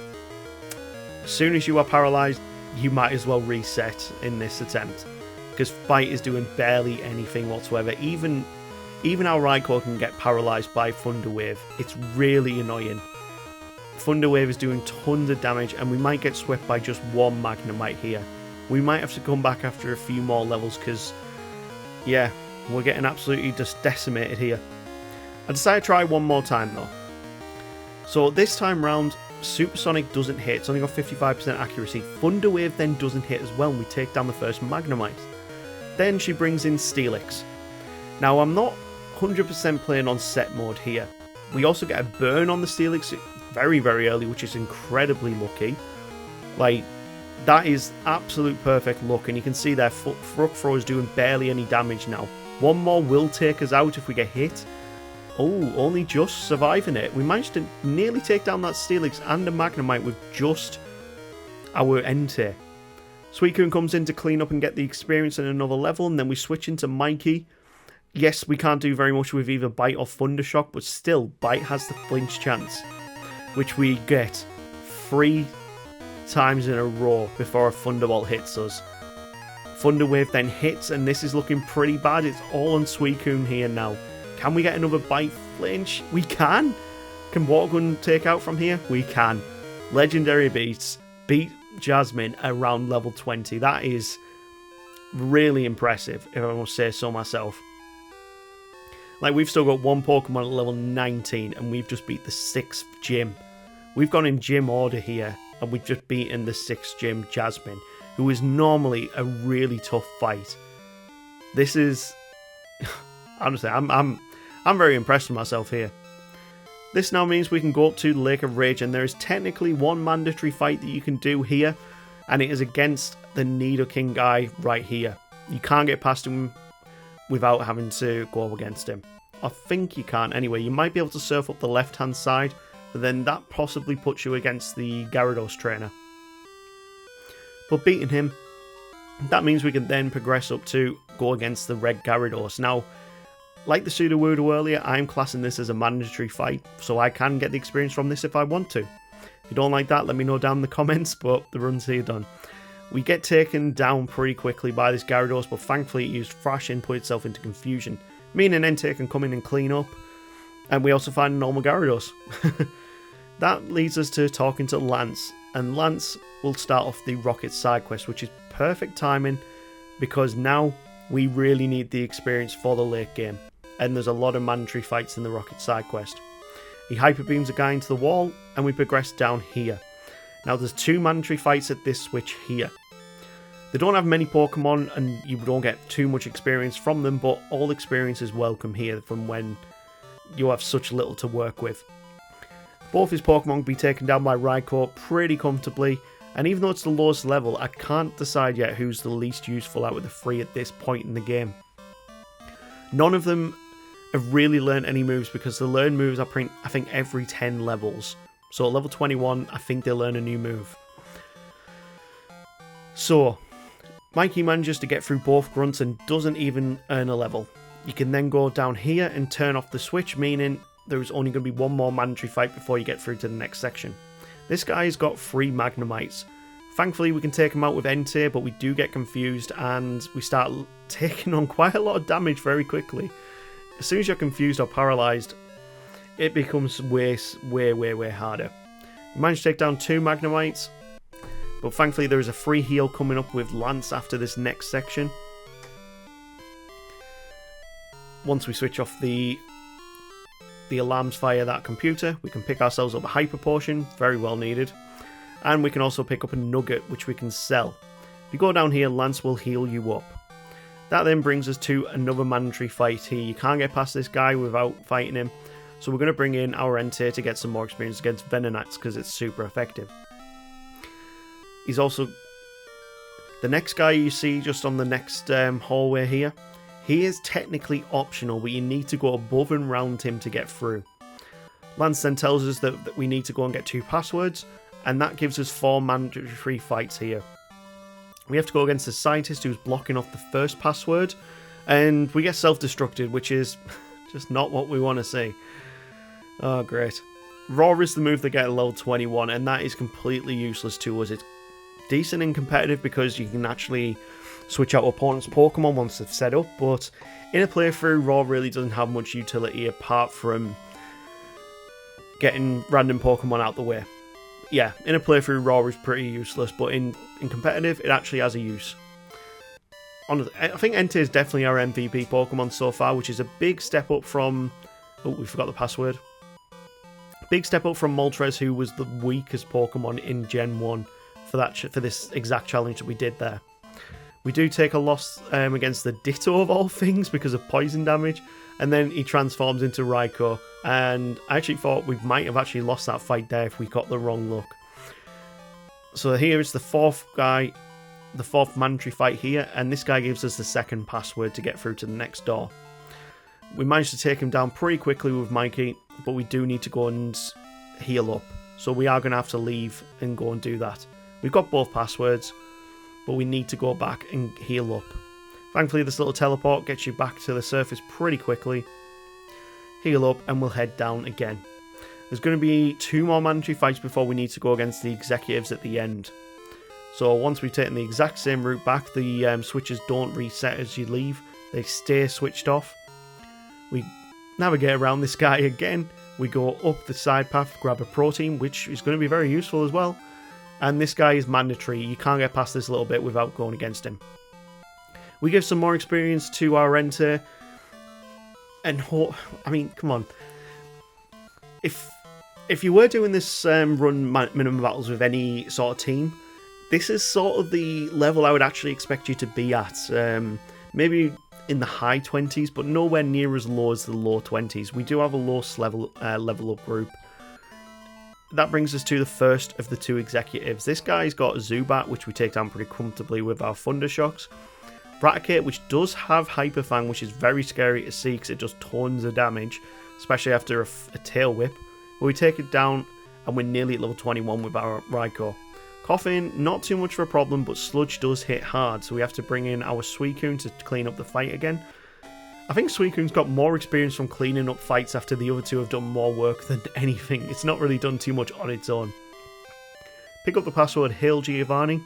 As soon as you are paralysed, you might as well reset in this attempt. Because Bite is doing barely anything whatsoever. Even our Raikou can get paralysed by Thunder Wave. It's really annoying. Thunder Wave is doing tons of damage and we might get swept by just 1 Magnemite here. We might have to come back after a few more levels because, yeah, we're getting absolutely just decimated here. I decided to try one more time though. So this time round, Supersonic doesn't hit. It's only got 55% accuracy. Thunder Wave then doesn't hit as well and we take down the first Magnemite. Then she brings in Steelix. Now I'm not 100% playing on set mode here. We also get a burn on the Steelix very early, which is incredibly lucky. Like, that is absolute perfect luck, and you can see there Rook Throw is doing barely any damage now. One more will take us out if we get hit. Oh, only just surviving it. We managed to nearly take down that Steelix and a Magnemite with just our Entei. Suicune comes in to clean up and get the experience in another level, and then we switch into Mikey. Yes, we can't do very much with either Bite or Thundershock, but still, Bite has the flinch chance, which we get 3 times in a row before a Thunderbolt hits us. Thunder Wave then hits, and this is looking pretty bad. It's all on Suicune here now. Can we get another Bite flinch? We can! Can Water Gun take out from here? We can. Legendary beats. Beat Jasmine around level 20. That is really impressive, if I must say so myself. Like, we've still got one Pokemon at level 19, and we've just beat the 6th gym. We've gone in gym order here, and we've just beaten the 6th gym, Jasmine, who is normally a really tough fight. This is... honestly, I'm very impressed with myself here. This now means we can go up to the Lake of Rage, and there is technically one mandatory fight that you can do here, and it is against the Nidoking guy right here. You can't get past him without having to go against him. I think you can't anyway. You might be able to surf up the left-hand side, but then that possibly puts you against the Gyarados trainer. But beating him, that means we can then progress up to go against the Red Gyarados. Now, like the Sudowoodo earlier, I'm classing this as a mandatory fight, so I can get the experience from this if I want to. If you don't like that, let me know down in the comments, but the run's here done. We get taken down pretty quickly by this Gyarados, but thankfully it used Thrash and put itself into confusion. Me and Entei can come in and clean up, and we also find a normal Gyarados. That leads us to talking to Lance, and Lance will start off the Rocket side quest, which is perfect timing, because now we really need the experience for the late game, and there's a lot of mandatory fights in the Rocket side quest. He Hyper Beams a guy into the wall, and we progress down here. Now there's 2 mandatory fights at this switch here. They don't have many Pokemon, and you don't get too much experience from them, but all experience is welcome here from when you have such little to work with. Both his Pokemon can be taken down by Raikou pretty comfortably, and even though it's the lowest level, I can't decide yet who's the least useful out of the 3 at this point in the game. None of them have really learned any moves, because they learn moves I think every 10 levels. So at level 21, I think they learn a new move. So, Mikey manages to get through both grunts and doesn't even earn a level. You can then go down here and turn off the switch, meaning there's only going to be one more mandatory fight before you get through to the next section. This guy's got 3 Magnemites. Thankfully we can take him out with Entei, but we do get confused and we start taking on quite a lot of damage very quickly. As soon as you're confused or paralysed, it becomes way harder. We managed to take down 2 Magnemites, but thankfully there is a free heal coming up with Lance after this next section. Once we switch off the alarms via that computer, we can pick ourselves up a Hyper Potion, very well needed. And we can also pick up a Nugget, which we can sell. If you go down here, Lance will heal you up. That then brings us to another mandatory fight here. You can't get past this guy without fighting him. So we're going to bring in our Entei to get some more experience against Venonats, because it's super effective. He's also... the next guy you see just on the next hallway here, he is technically optional, but you need to go above and round him to get through. Lance then tells us that we need to go and get 2 passwords, and that gives us 4 mandatory fights here. We have to go against the scientist who's blocking off the first password, and we get self-destructed, which is just not what we want to see. Oh, great. Roar is the move that get at level 21, and that is completely useless to us. It's decent and competitive because you can actually switch out opponents' Pokemon once they've set up, but in a playthrough, Roar really doesn't have much utility apart from getting random Pokemon out the way. Yeah, in a playthrough, Roar is pretty useless, but in competitive, it actually has a use. I think Entei is definitely our MVP Pokemon so far, which is a big step up from... oh, we forgot the password. Big step up from Moltres, who was the weakest Pokemon in Gen 1 for this exact challenge that we did there. We do take a loss against the Ditto of all things because of poison damage, and then he transforms into Raikou, and I actually thought we might have actually lost that fight there if we got the wrong look. So here is the 4th guy, the 4th mandatory fight here, and this guy gives us the 2nd password to get through to the next door. We managed to take him down pretty quickly with Mikey, but we do need to go and heal up, so we are going to have to leave and go and do that. We've got both passwords. but we need to go back and heal up. Thankfully, this little teleport gets you back to the surface pretty quickly. Heal up, and we'll head down again. There's going to be 2 more mandatory fights before we need to go against the executives at the end. So once we've taken the exact same route back, the switches don't reset as you leave. They stay switched off. We navigate around this guy again. We go up the side path, grab a protein, which is going to be very useful as well. And this guy is mandatory. You can't get past this little bit without going against him. We give some more experience to our enter. And I mean, come on. If you were doing this run minimum battles with any sort of team, this is sort of the level I would actually expect you to be at. Maybe in the high 20s, but nowhere near as low as the low 20s. We do have a low level up group. That brings us to the first of the 2 executives. This guy's got a Zubat, which we take down pretty comfortably with our Thunder Shocks. Raticate, which does have Hyper Fang, which is very scary to see because it does tons of damage, especially after a Tail Whip. But we take it down, and we're nearly at level 21 with our Raikou. Coughing, not too much of a problem, but Sludge does hit hard, so we have to bring in our Suicune to clean up the fight again. I think Suicune's got more experience from cleaning up fights after the other 2 have done more work than anything. It's not really done too much on its own. Pick up the password Hail Giovanni,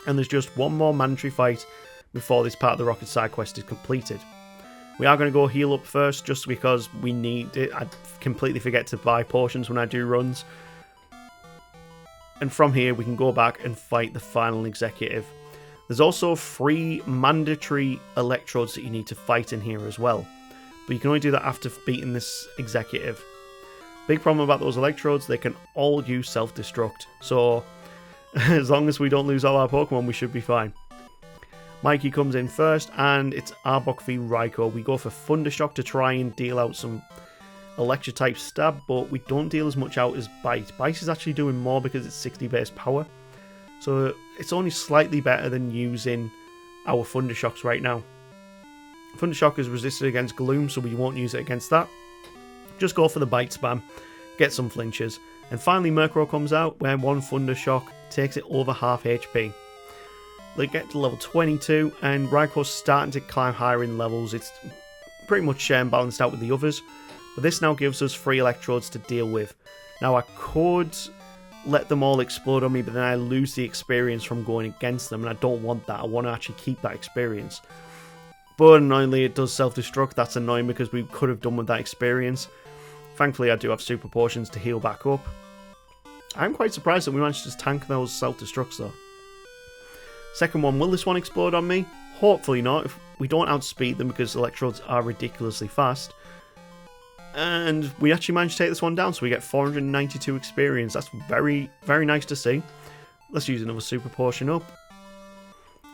and there's just 1 more mandatory fight before this part of the Rocket side quest is completed. We are going to go heal up first, just because we need it. I completely forget to buy potions when I do runs. And from here, we can go back and fight the final executive. There's also 3 mandatory electrodes that you need to fight in here as well. But you can only do that after beating this executive. Big problem about those electrodes, they can all use self-destruct. So, as long as we don't lose all our Pokemon, we should be fine. Mikey comes in first, and it's Arbok v Raikou. We go for Thundershock to try and deal out some Electric type stab, but we don't deal as much out as Bite. Bite is actually doing more because it's 60 base power, so it's only slightly better than using our Thundershocks right now. Thundershock is resisted against Gloom, so we won't use it against that. Just go for the Bite spam, get some flinches, and finally Murkrow comes out where 1 Thundershock takes it over half HP. They get to level 22, and Raikou's starting to climb higher in levels. It's pretty much balanced out with the others. But this now gives us 3 electrodes to deal with. Now I could let them all explode on me, but then I lose the experience from going against them, and I don't want that. I want to actually keep that experience. But annoyingly, it does self-destruct. That's annoying because we could have done with that experience. Thankfully, I do have super potions to heal back up. I'm quite surprised that we managed to tank those self-destructs though. Second one, will this one explode on me? Hopefully not. If we don't outspeed them because electrodes are ridiculously fast. And we actually managed to take this one down, so we get 492 experience. That's very, very nice to see. Let's use another super potion up.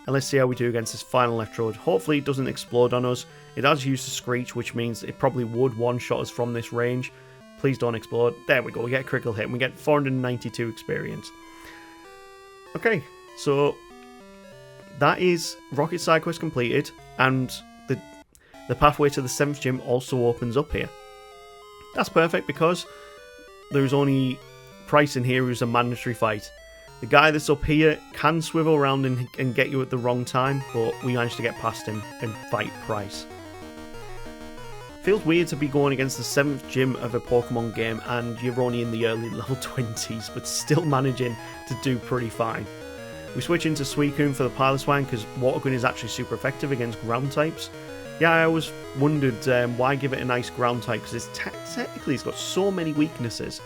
And let's see how we do against this final electrode. Hopefully it doesn't explode on us. It has used a Screech, which means it probably would one-shot us from this range. Please don't explode. There we go, we get a critical hit and we get 492 experience. Okay, so that is Rocket Side Quest completed, and the pathway to the 7th gym also opens up here. That's perfect because there's only Price in here who's a mandatory fight. The guy that's up here can swivel around and get you at the wrong time, but we managed to get past him and fight Price. Feels weird to be going against the 7th gym of a Pokemon game and you're only in the early level 20s, but still managing to do pretty fine. We switch into Suicune for the Piloswine because Water Gun is actually super effective against ground types. Yeah, I always wondered why give it a nice ground type, because technically it's got so many weaknesses,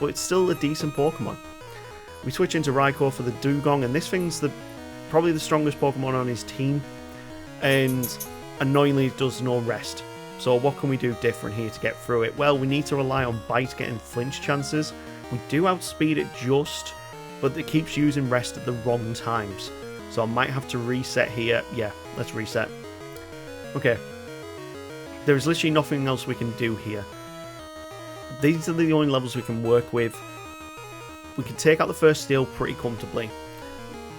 but it's still a decent Pokemon. We switch into Raikou for the Dugong, and this thing's probably the strongest Pokemon on his team, and annoyingly it does no rest. So what can we do different here to get through it? Well, we need to rely on Bite getting flinch chances. We do outspeed it just, but it keeps using rest at the wrong times. So I might have to reset here. Yeah, let's reset. Okay, there is literally nothing else we can do here. These are the only levels we can work with. We can take out the first steel pretty comfortably.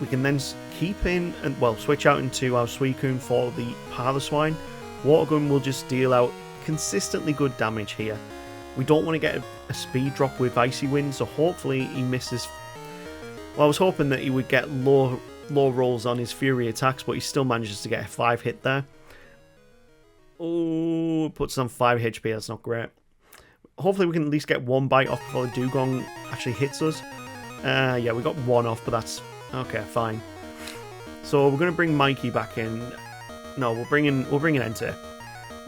We can then keep in and, well, switch out into our Suicune for the Piloswine. Water Gun will just deal out consistently good damage here. We don't want to get a speed drop with Icy Wind, so hopefully he misses. Well, I was hoping that he would get low low rolls on his Fury attacks, but he still manages to get a 5 hit there. Oh, puts on 5 HP, that's not great. Hopefully we can at least get 1 bite off before the Dugong actually hits us. Yeah, we got 1 off, but that's... okay, fine. So we're going to bring Mikey back in. No, we'll bring in Entei.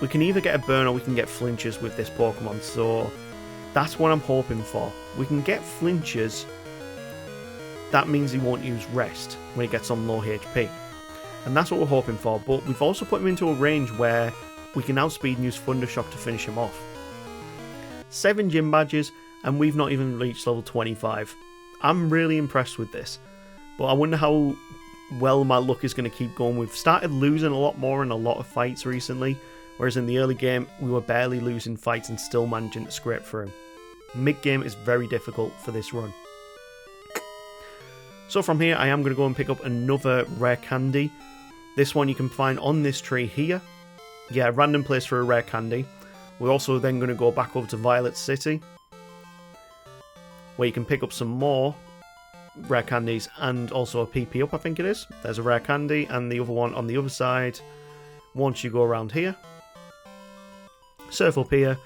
We can either get a burn or we can get flinches with this Pokemon, so that's what I'm hoping for. We can get flinches. That means he won't use rest when he gets on low HP. And that's what we're hoping for, but we've also put him into a range where we can outspeed and use Thundershock to finish him off. 7 gym badges, and we've not even reached level 25. I'm really impressed with this, but I wonder how well my luck is going to keep going. We've started losing a lot more in a lot of fights recently, whereas in the early game we were barely losing fights and still managing to scrape through. Mid-game is very difficult for this run. So from here I am going to go and pick up another rare candy. This one you can find on this tree here. Yeah, random place for a rare candy. We're also then going to go back over to Violet City, where you can pick up some more rare candies and also a PP up, I think it is. There's a rare candy, and the other one on the other side. Once you go around here, surf up here,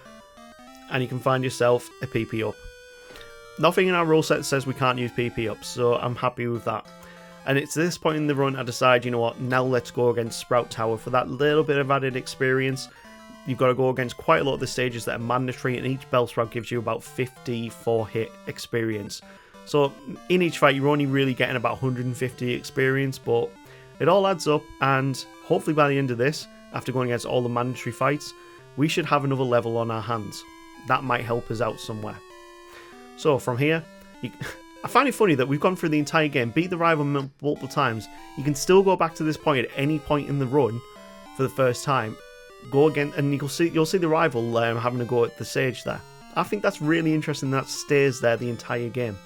and you can find yourself a PP up. Nothing in our rule set says we can't use PP ups, so I'm happy with that. And it's this point in the run I decide, you know what, now let's go against Sprout Tower for that little bit of added experience. You've got to go against quite a lot of the stages that are mandatory, and each Bellsprout gives you about 54 hit experience. So in each fight you're only really getting about 150 experience, but it all adds up, and hopefully by the end of this, after going against all the mandatory fights, we should have another level on our hands. That might help us out somewhere. So from here, I find it funny that we've gone through the entire game, beat the rival multiple times. You can still go back to this point at any point in the run for the first time. Go again, and you'll see the rival having to go at the sage there. I think that's really interesting that stays there the entire game.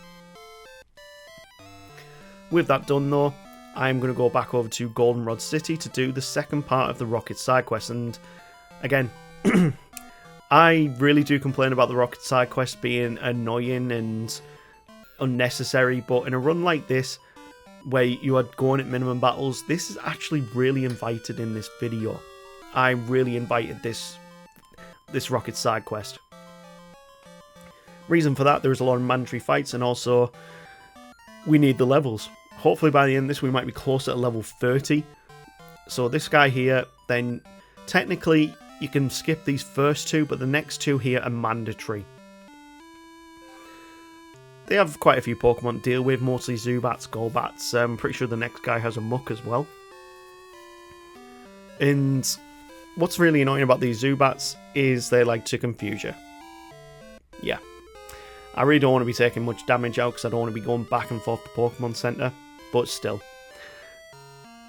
With that done though, I'm going to go back over to Goldenrod City to do the second part of the Rocket side quest. And again, I really do complain about the Rocket side quest being annoying and unnecessary, but in a run like this, where you are going at minimum battles, this is actually really invited in this video. I really invited this Rocket side quest. Reason for that, there's a lot of mandatory fights, and also we need the levels. Hopefully by the end of this we might be close at level 30. So this guy here, then technically you can skip these first two, but the next two here are mandatory. They have quite a few Pokemon to deal with, mostly Zubats, Golbats. I'm pretty sure the next guy has a Muck as well. And what's really annoying about these Zubats is they like to confuse you. Yeah. I really don't want to be taking much damage out because I don't want to be going back and forth to Pokemon Center, but still.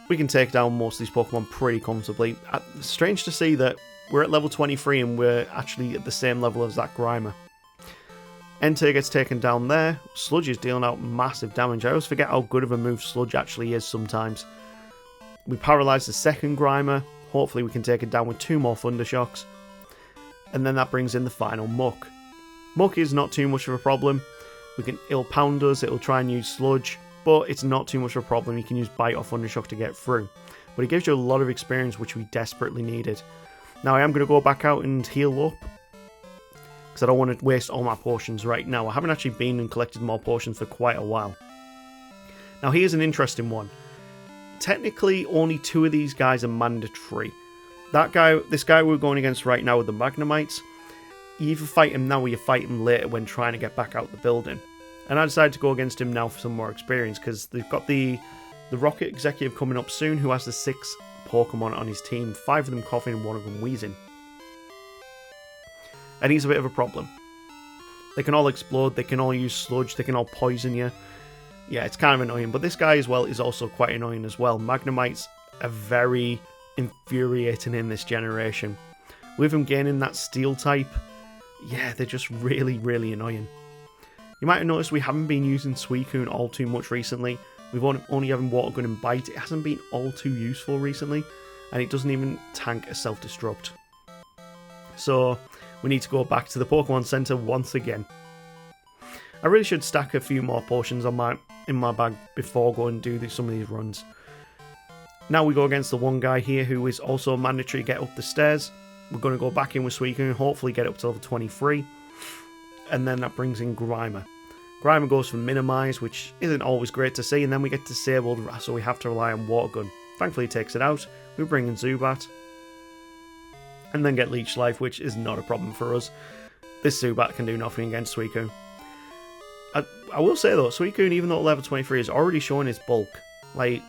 We can take down most of these Pokemon pretty comfortably. It's strange to see that we're at level 23 and we're actually at the same level as that Grimer. Entei gets taken down there. Sludge is dealing out massive damage. I always forget how good of a move Sludge actually is sometimes. We paralyze the second Grimer. Hopefully we can take it down with 2 more Thundershocks. And then that brings in the final Muck. Muck is not too much of a problem. It'll pound us, it'll try and use Sludge, but it's not too much of a problem. You can use Bite or Thundershock to get through. But it gives you a lot of experience, which we desperately needed. Now I am going to go back out and heal up, because I don't want to waste all my potions right now. I haven't actually been and collected more potions for quite a while. Now here's an interesting one. Technically only 2 of these guys are mandatory. This guy we're going against right now with the Magnemites, you either fight him now or you fight him later when trying to get back out the building. And I decided to go against him now for some more experience, because they've got the Rocket Executive coming up soon, who has the 6 Pokemon on his team, 5 of them coughing and 1 of them wheezing. And he's a bit of a problem. They can all explode, they can all use Sludge, they can all poison you. Yeah, it's kind of annoying, but this guy as well is also quite annoying as well. Magnemites are very infuriating in this generation. With him gaining that Steel type, yeah, they're just really, really annoying. You might have noticed we haven't been using Suicune all too much recently. We've only having Water Gun and Bite. It hasn't been all too useful recently, and it doesn't even tank a Self-Destruct. So we need to go back to the Pokemon Center once again. I really should stack a few more potions on in my bag before going and do some of these runs. Now we go against the one guy here who is also mandatory to get up the stairs. We're going to go back in with Suicune and hopefully get up to level 23. And then that brings in Grimer. Grimer goes for Minimize, which isn't always great to see, and then we get disabled, so we have to rely on Water Gun. Thankfully he takes it out. We bring in Zubat. And then get Leech Life, which is not a problem for us. This Zubat can do nothing against Suicune. I will say though, Suicune, even though level 23, is already showing his bulk. Like,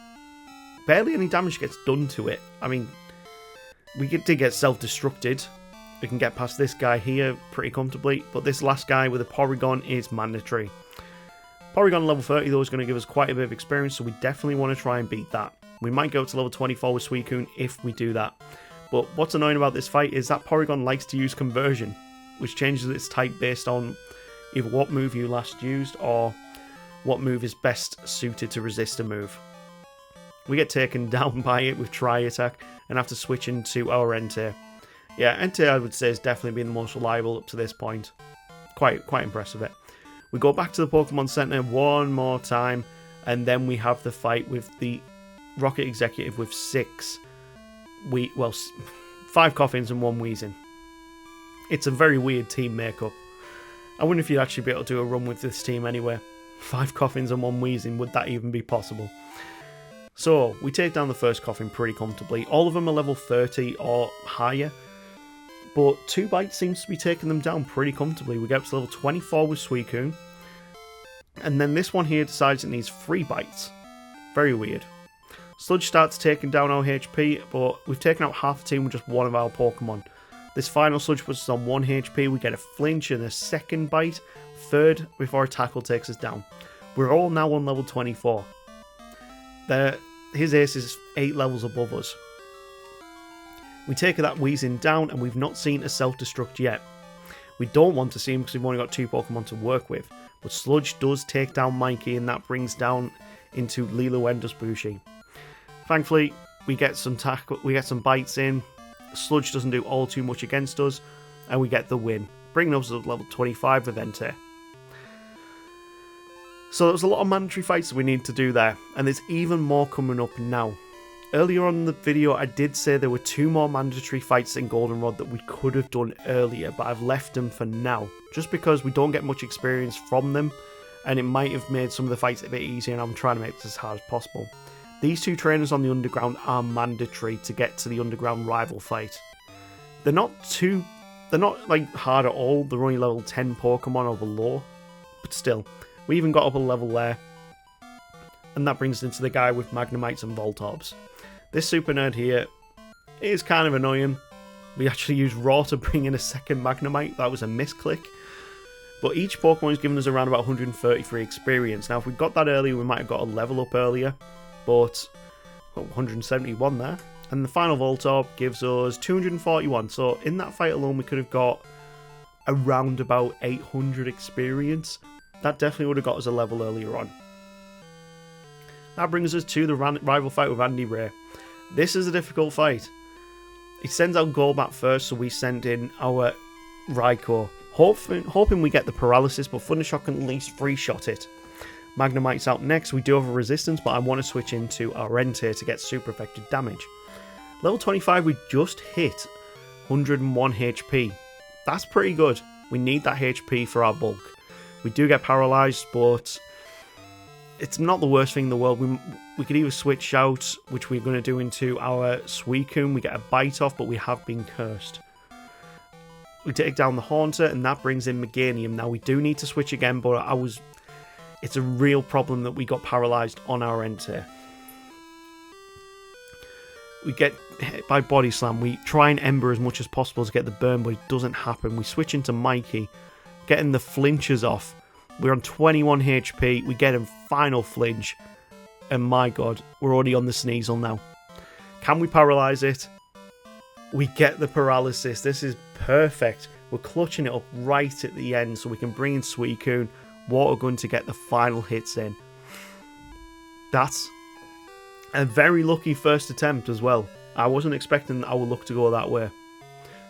barely any damage gets done to it. I mean, we did get self-destructed. We can get past this guy here pretty comfortably, but this last guy with a Porygon is mandatory. Porygon level 30 though is going to give us quite a bit of experience, so we definitely want to try and beat that. We might go to level 24 with Suicune if we do that. But what's annoying about this fight is that Porygon likes to use Conversion, which changes its type based on either what move you last used or what move is best suited to resist a move. We get taken down by it with Tri-Attack and have to switch into our Entei. Yeah, Entei I would say has definitely been the most reliable up to this point. Quite impressive it. We go back to the Pokemon Center one more time, and then we have the fight with the Rocket Executive with 5 Coffins and 1 Weezing. It's a very weird team makeup. I wonder if you'd actually be able to do a run with this team anyway. 5 Coffins and 1 Weezing, would that even be possible? So, we take down the first Coffin pretty comfortably. All of them are level 30 or higher, but 2 bites seems to be taking them down pretty comfortably. We get up to level 24 with Suicune, and then this one here decides it needs 3 bites. Very weird. Sludge starts taking down our HP, but we've taken out half the team with just one of our Pokemon. This final Sludge puts us on 1 HP, we get a flinch and a second bite, third before a tackle takes us down. We're all now on level 24. His ace is 8 levels above us. We take that Weezing down and we've not seen a self-destruct yet. We don't want to see him because we've only got 2 Pokemon to work with, but Sludge does take down Mikey and that brings down into Lilo Bushi. Thankfully, we get some bites in. Sludge doesn't do all too much against us, and we get the win, bringing us to level 25 with Entei. So there's a lot of mandatory fights that we need to do there, and there's even more coming up now. Earlier on in the video, I did say there were 2 more mandatory fights in Goldenrod that we could have done earlier, but I've left them for now, just because we don't get much experience from them, and it might have made some of the fights a bit easier, and I'm trying to make this as hard as possible. These 2 trainers on the Underground are mandatory to get to the Underground rival fight. They're not like hard at all, they're only level 10 Pokemon or below, but still, we even got up a level there. And that brings us into the guy with Magnemites and Voltorbs. This super nerd here is kind of annoying. We actually used Raw to bring in a second Magnemite, that was a misclick. But each Pokemon is giving us around about 133 experience. Now if we got that earlier, we might have got a level up earlier. But 171 there, and the final Voltorb gives us 241, so in that fight alone we could have got around about 800 experience. That definitely would have got us a level earlier on. That brings us to the rival fight with Andy Ray. This is a difficult fight. He sends out Golbat first, so we send in our Raikou, hoping we get the paralysis, but Thundershock can at least 3-shot it. Magnemite's out next. We do have a resistance, but I want to switch into our Entei to get super effective damage. Level 25, we just hit 101 HP. That's pretty good. We need that HP for our bulk. We do get paralyzed, but it's not the worst thing in the world. We could either switch out, which we're going to do into our Suicune. We get a bite off, but we have been cursed. We take down the Haunter, and that brings in Meganium. Now, we do need to switch again, but it's a real problem that we got paralyzed on our Entei. We get hit by Body Slam. We try and Ember as much as possible to get the burn, but it doesn't happen. We switch into Mikey, getting the flinches off. We're on 21 HP. We get a final flinch, and my god, we're already on the Sneasel now. Can we paralyze it? We get the paralysis. This is perfect. We're clutching it up right at the end so we can bring in Suicune, Water Gun to get the final hits in. That's a very lucky first attempt as well. I wasn't expecting our luck to go that way,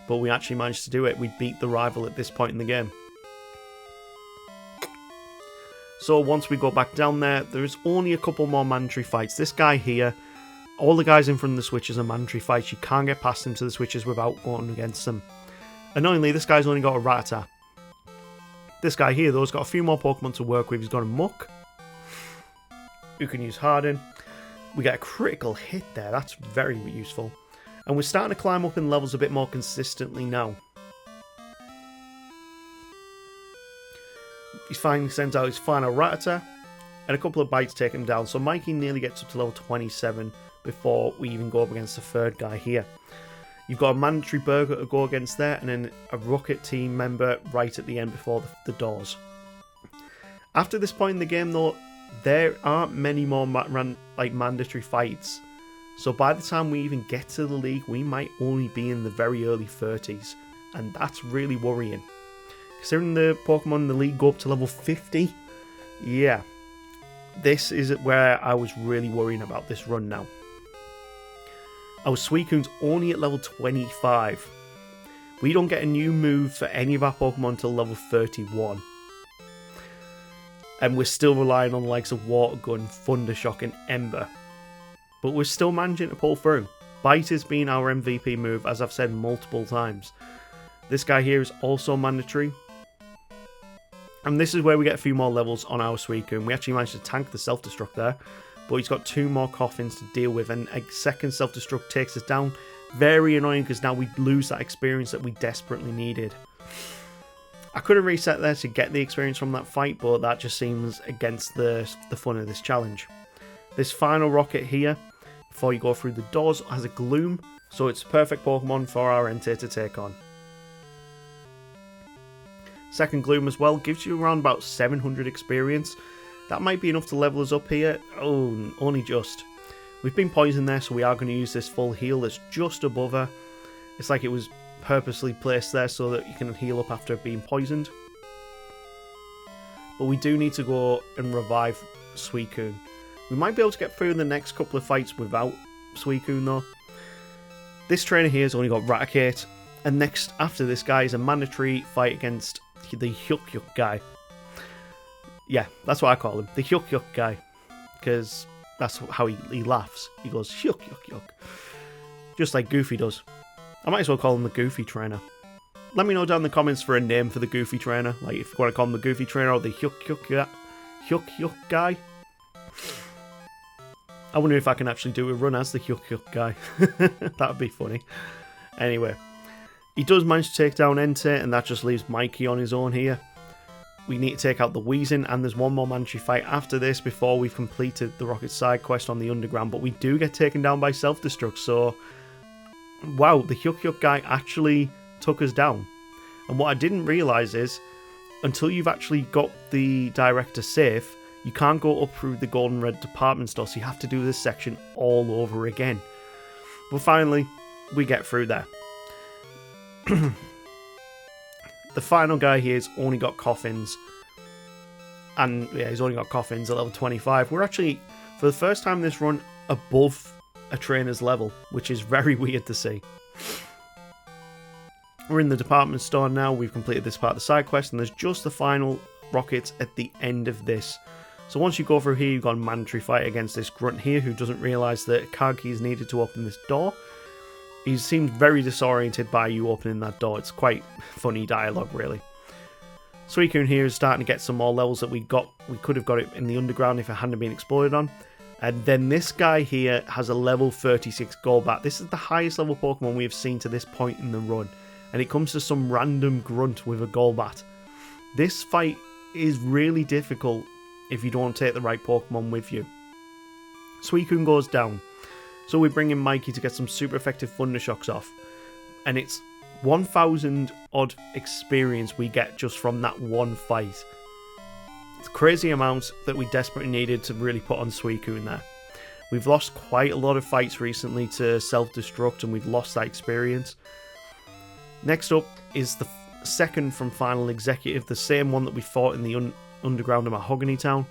but we actually managed to do it. We beat the rival at this point in the game. So once we go back down there, there's only a couple more mandatory fights. This guy here, all the guys in front of the switches are mandatory fights. You can't get past them to the switches without going against them. Annoyingly, this guy's only got a Rattata. This guy here, though, has got a few more Pokemon to work with. He's got a Muck, who can use Harden. We get a critical hit there. That's very useful. And we're starting to climb up in levels a bit more consistently now. He finally sends out his final Rattata, and a couple of bites take him down. So Mikey nearly gets up to level 27 before we even go up against the third guy here. You've got a mandatory burger to go against there, and then a Rocket team member right at the end before the doors. After this point in the game, though, there aren't many more mandatory fights. So by the time we even get to the league, we might only be in the very early 30s, and that's really worrying. Considering the Pokemon in the league go up to level 50, yeah, this is where I was really worrying about this run now. Our Suicune's only at level 25. We don't get a new move for any of our Pokemon until level 31. And we're still relying on the likes of Water Gun, Thundershock and Ember. But we're still managing to pull through. Bite has been our MVP move, as I've said multiple times. This guy here is also mandatory. And this is where we get a few more levels on our Suicune. We actually managed to tank the self-destruct there, but he's got 2 more coffins to deal with, and a second self-destruct takes us down. Very annoying, because now we lose that experience that we desperately needed. I could have reset there to get the experience from that fight, but that just seems against the fun of this challenge. This final Rocket here, before you go through the doors, has a Gloom, so it's a perfect Pokemon for our Entei to take on. Second Gloom as well gives you around about 700 experience. That might be enough to level us up here. Oh, only just. We've been poisoned there, so we are going to use this full heal that's just above her. It's like it was purposely placed there so that you can heal up after being poisoned. But we do need to go and revive Suicune. We might be able to get through the next couple of fights without Suicune though. This trainer here has only got Raticate, and next after this guy is a mandatory fight against the Hyuk guy. Yeah, that's what I call him, the Hyuk guy, because that's how he laughs. He goes Hyuk. Just like Goofy does. I might as well call him the Goofy trainer. Let me know down in the comments for a name for the Goofy trainer. Like if you want to call him the Goofy trainer or the Hyuk guy. I wonder if I can actually do a run as the Hyuk guy. That would be funny. Anyway, he does manage to take down Entei, and that just leaves Mikey on his own here. We need to take out the Weezing, and there's one more mandatory fight after this before we've completed the Rocket side quest on the Underground, but we do get taken down by self-destruct, so wow, the Hyuk guy actually took us down. And what I didn't realise is, until you've actually got the director safe, you can't go up through the Golden Red department store, so you have to do this section all over again. But finally, we get through there. The final guy here has only got coffins. And yeah, he's only got coffins at level 25. We're actually, for the first time in this run, above a trainer's level, which is very weird to see. We're in the department store now. We've completed this part of the side quest, and there's just the final Rockets at the end of this. So once you go through here, you've got a mandatory fight against this grunt here who doesn't realise that a card key is needed to open this door. He seems very disoriented by you opening that door. It's quite funny dialogue, really. Suicune here is starting to get some more levels that we could have got it in the Underground if it hadn't been exploited on. And then this guy here has a level 36 Golbat. This is the highest level Pokemon we have seen to this point in the run. And it comes to some random grunt with a Golbat. This fight is really difficult if you don't take the right Pokemon with you. Suicune goes down. So we bring in Mikey to get some super effective Thundershocks off. And it's 1,000 odd experience we get just from that one fight. It's crazy amounts that we desperately needed to really put on Suicune there. We've lost quite a lot of fights recently to self-destruct, and we've lost that experience. Next up is the second from Final Executive, the same one that we fought in the Underground in Mahogany Town.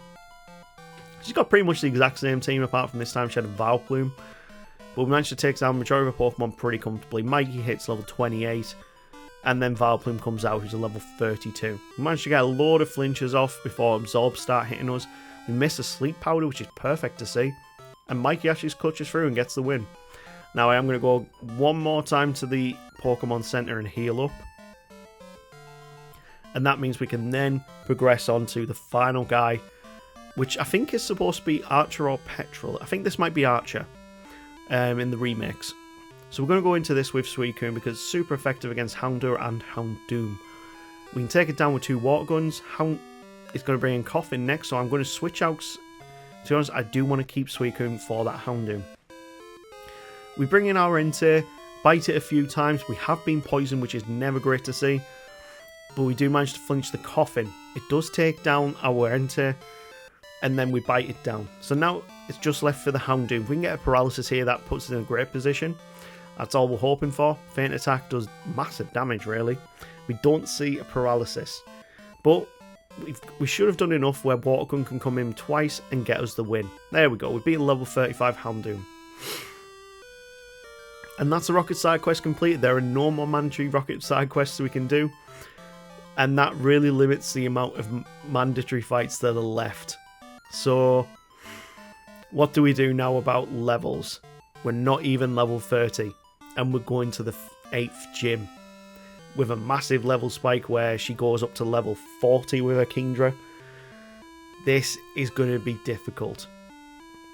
She's got pretty much the exact same team, apart from this time she had a Vileplume. But we managed to take down the majority of her Pokemon pretty comfortably. Mikey hits level 28. and then Vileplume comes out, who's a level 32. We managed to get a load of flinches off before Absorbs start hitting us. We miss a Sleep Powder, which is perfect to see, and Mikey actually clutches through and gets the win. Now I am going to go one more time to the Pokemon Center and heal up. And that means we can then progress on to the final guy, which I think is supposed to be Archer or Petrel. I think this might be Archer in the remix. So we're going to go into this with Suicune because it's super effective against Houndour and Houndoom. We can take it down with 2 water guns. Hound is going to bring in Coffin next, so I'm going to switch out. To be honest, I do want to keep Suicune for that Houndoom. We bring in our Entei, bite it a few times. We have been poisoned, which is never great to see. But we do manage to flinch the Coffin. It does take down our Entei, and then we bite it down. So now it's just left for the Houndoom. If we can get a paralysis here, that puts us in a great position. That's all we're hoping for. Feint Attack does massive damage, really. We don't see a paralysis. But we should have done enough where Water Gun can come in twice and get us the win. There we go. We beat a level 35 Houndoom. And that's the Rocket Side Quest completed. There are no more mandatory Rocket Side Quests we can do. And that really limits the amount of mandatory fights that are left. So, what do we do now about levels? We're not even level 30. And we're going to the 8th gym. With a massive level spike where she goes up to level 40 with her Kingdra. This is going to be difficult.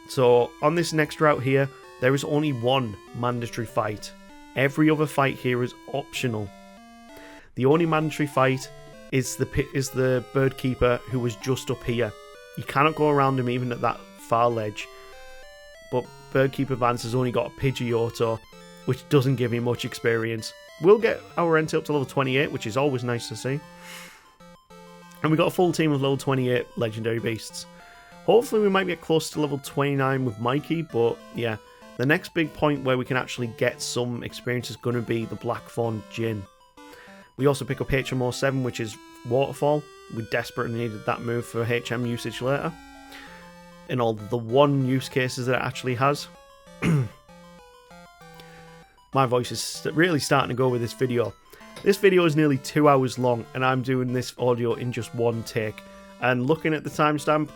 So, on this next route here, there is only one mandatory fight. Every other fight here is optional. The only mandatory fight is the Bird Keeper who was just up here. You cannot go around him even at that far ledge. But Bird Keeper Vance has only got a Pidgeotto, which doesn't give him much experience. We'll get our Entei up to level 28, which is always nice to see. And we got a full team of level 28 Legendary Beasts. Hopefully we might get close to level 29 with Mikey, but yeah. The next big point where we can actually get some experience is going to be the Blackthorn Gin. We also pick up HM07, which is Waterfall. We desperately needed that move for HM usage later. In all the one use cases that it actually has. My voice is really starting to go with this video. This video is nearly 2 hours long and I'm doing this audio in just one take. And looking at the timestamp,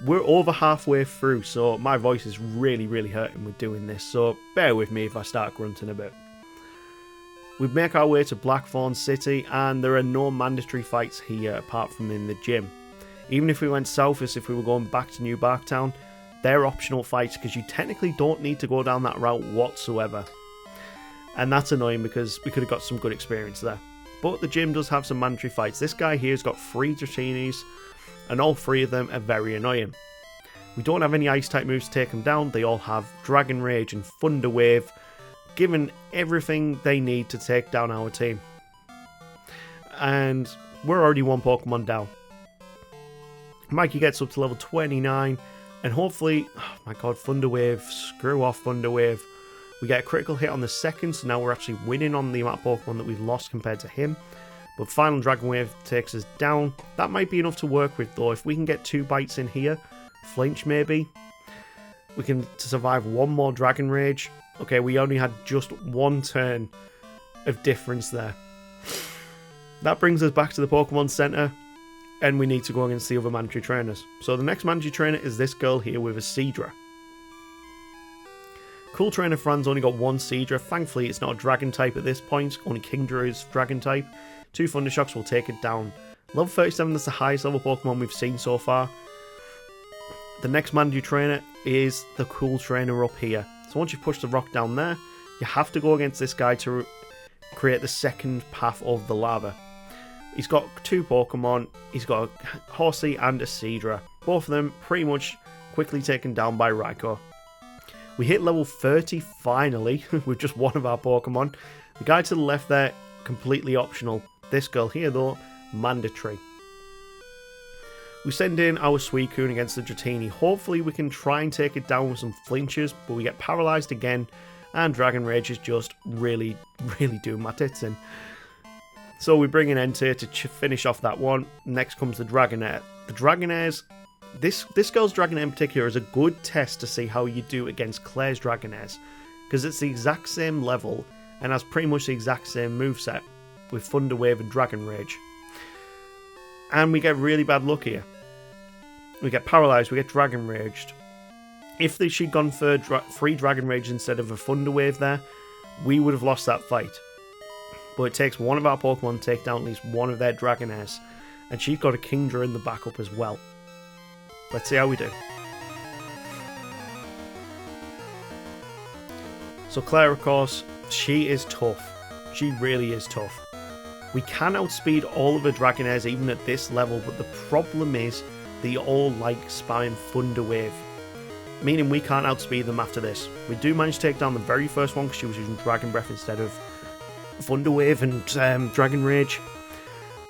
we're over halfway through, so my voice is really hurting with doing this, so bear with me if I start grunting a bit. We make our way to Blackthorn City, and there are no mandatory fights here apart from in the gym. Even if we went south, as if we were going back to New Barktown, they're optional fights because you technically don't need to go down that route whatsoever. And that's annoying because we could have got some good experience there. But the gym does have some mandatory fights. This guy here's got 3 Dratinis, and all 3 of them are very annoying. We don't have any ice type moves to take them down. They all have Dragon Rage and Thunder Wave, given everything they need to take down our team. And we're already 1 Pokemon down. Mikey gets up to level 29, and hopefully, oh my god, Thunder Wave, screw off Thunder Wave. We get a critical hit on the second, so now we're actually winning on the amount of Pokemon that we've lost compared to him. But final Dragon Wave takes us down. That might be enough to work with though. If we can get 2 bites in here, flinch maybe, we can survive 1 more Dragon Rage. Okay, we only had just 1 turn of difference there. That brings us back to the Pokemon Center, and we need to go against the other mandatory trainers. So the next mandatory trainer is this girl here with a Seadra. Cool Trainer Fran's only got 1 Seadra. Thankfully, it's not a Dragon type at this point. Only Kingdra is Dragon type. 2 Thundershocks will take it down. Level 37, that's the highest level Pokemon we've seen so far. The next mandatory trainer is the Cool Trainer up here. So once you push the rock down there, you have to go against this guy to create the second path of the lava. He's got 2 Pokemon. He's got a Horsey and a Seadra. Both of them pretty much quickly taken down by Raikou. We hit level 30 finally with just 1 of our Pokemon. The guy to the left there, completely optional. This girl here though, mandatory. We send in our Suicune against the Dratini. Hopefully we can try and take it down with some flinches, but we get paralysed again, and Dragon Rage is just really doing my tits in. So we bring in Entei to finish off that one. Next comes the Dragonair. The Dragonairs, this girl's Dragonair in particular is a good test to see how you do against Claire's Dragonairs, because it's the exact same level and has pretty much the exact same moveset. with Thunder Wave and Dragon Rage. And we get really bad luck here. We get Paralyzed, we get Dragon Raged. If she'd gone for 3 Dragon Rage instead of a Thunder Wave there, we would have lost that fight. But it takes one of our Pokemon to take down at least one of their Dragonairs. And she's got a Kingdra in the backup as well. Let's see how we do. So Claire, of course, she is tough. She really is tough. We can outspeed all of her Dragonairs even at this level, but the problem is they all like spamming Thunder Wave, meaning we can't outspeed them after this. We do manage to take down the very first one because she was using Dragon Breath instead of Thunder Wave and Dragon Rage.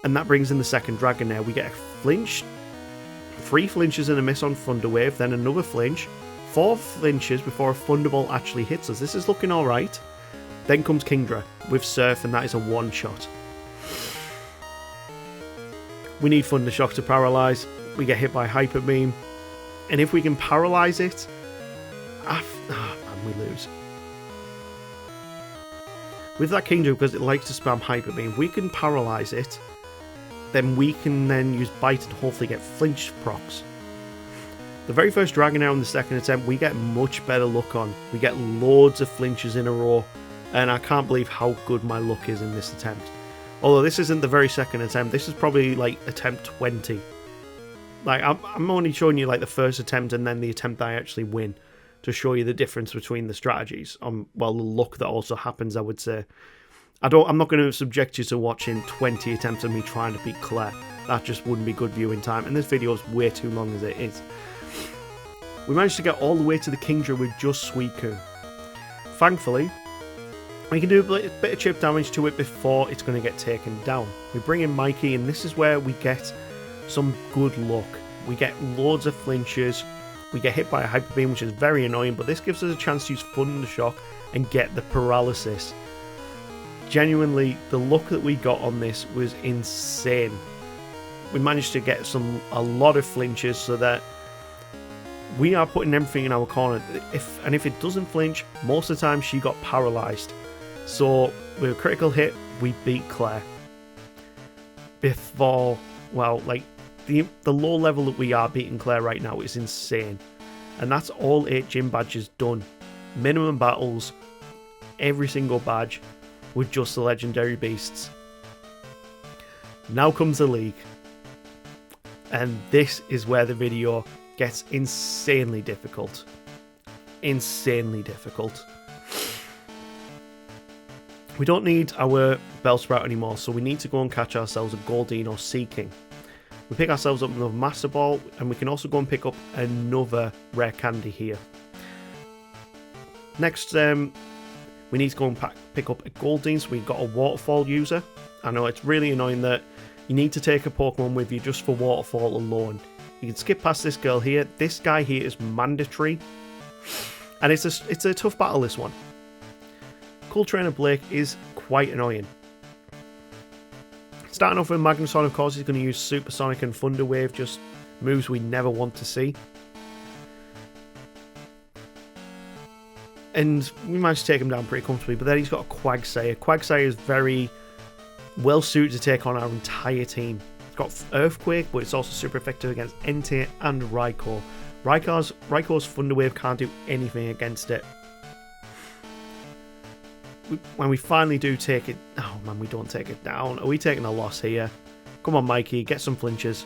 And that brings in the second Dragonair. We get a flinch, 3 flinches and a miss on Thunder Wave, then another flinch, 4 flinches before a Thunderbolt actually hits us. This is looking alright. Then comes Kingdra with Surf, and that is a one-shot. We need Thunder Shock to paralyze. We get hit by Hyper Beam. And if we can paralyze it, man, we lose. With that Kingdra, because it likes to spam Hyper Beam, if we can paralyze it, then we can then use Bite and hopefully get flinch procs. The very first Dragonair on the second attempt, we get much better luck on. We get loads of flinches in a row, and I can't believe how good my luck is in this attempt. Although this isn't the very second attempt, this is probably like attempt 20. Like, I'm only showing you like the first attempt and then the attempt I actually win to show you the difference between the strategies. Well, the luck that also happens, I would say. I'm not going to subject you to watching 20 attempts of me trying to beat Claire. That just wouldn't be good viewing time, and this video is way too long as it is. We managed to get all the way to the Kingdra with just Suicune. Thankfully, we can do a bit of chip damage to it before it's going to get taken down. We bring in Mikey, and this is where we get some good luck. We get loads of flinches. We get hit by a Hyper Beam, which is very annoying, but this gives us a chance to use Thunder Shock and get the paralysis. Genuinely, the luck that we got on this was insane. We managed to get a lot of flinches so that we are putting everything in our corner. If it doesn't flinch, most of the time she got paralyzed. So with a critical hit, we beat Claire. Before, well, like the low level that we are beating Claire right now is insane. And that's all 8 gym badges done. Minimum battles, every single badge, with just the legendary beasts. Now comes the league. And this is where the video gets insanely difficult. Insanely difficult. We don't need our Bellsprout anymore, so we need to go and catch ourselves a Goldeen or Seaking. We pick ourselves up another Master Ball, and we can also go and pick up another rare candy here. Next, we need to go and pick up a Goldeen, so we've got a Waterfall user. I know it's really annoying that you need to take a Pokemon with you just for Waterfall alone. You can skip past this girl here. This guy here is mandatory. And it's a tough battle, this one. Cool Trainer Blake is quite annoying. Starting off with Magneton, of course, he's going to use Supersonic and Thunder Wave, just moves we never want to see. And we managed to take him down pretty comfortably, but then he's got a Quagsire. Quagsire is very well suited to take on our entire team. It's got Earthquake, but it's also super effective against Entei and Raikou. Raikou's Thunder Wave can't do anything against it. When we finally do take it... Oh man, we don't take it down. Are we taking a loss here? Come on, Mikey, get some flinches.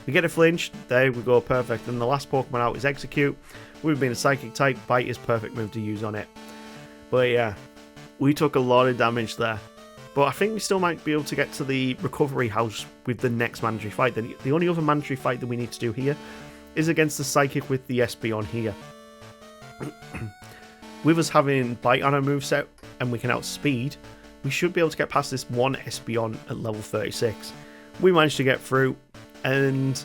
We get a flinch. There we go, perfect. And the last Pokemon out is Execute. We've been a Psychic type. Bite is perfect move to use on it. But yeah, we took a lot of damage there. But I think we still might be able to get to the Recovery House with the next mandatory fight. The only other mandatory fight that we need to do here is against the Psychic with the Espeon here. With us having Bite on our moveset and we can outspeed, we should be able to get past this one Espeon at level 36. We managed to get through, and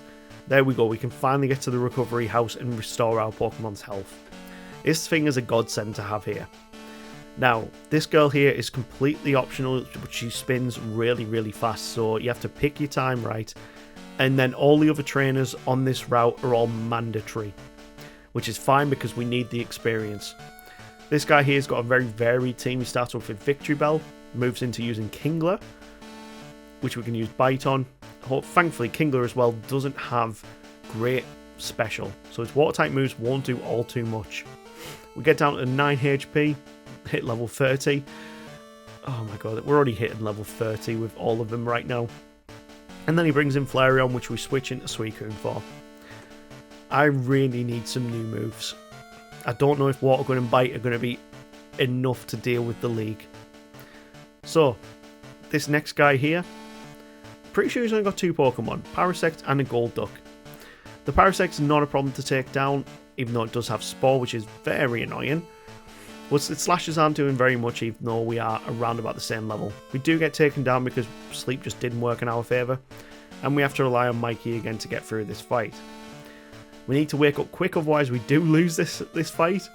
there we go. We can finally get to the Recovery House and restore our Pokemon's health. This thing is a godsend to have here. Now, this girl here is completely optional, but she spins really, really fast, so you have to pick your time right. And then all the other trainers on this route are all mandatory, which is fine because we need the experience. This guy here's got a very varied team. He starts off with Victory Bell, moves into using Kingler, which we can use Bite on. Thankfully, Kingler as well doesn't have great special, so its water type moves won't do all too much. We get down to 9 HP, hit level 30. Oh my god, we're already hitting level 30 with all of them right now. And then he brings in Flareon, which we switch into Suicune for. I really need some new moves. I don't know if Water Gun and Bite are going to be enough to deal with the league. So, this next guy here, pretty sure he's only got 2 Pokemon, Parasect and a Golduck. The Parasect's not a problem to take down, even though it does have Spore, which is very annoying. But its slashes aren't doing very much, even though we are around about the same level. We do get taken down because sleep just didn't work in our favour, and we have to rely on Mikey again to get through this fight. We need to wake up quick, otherwise we do lose this fight.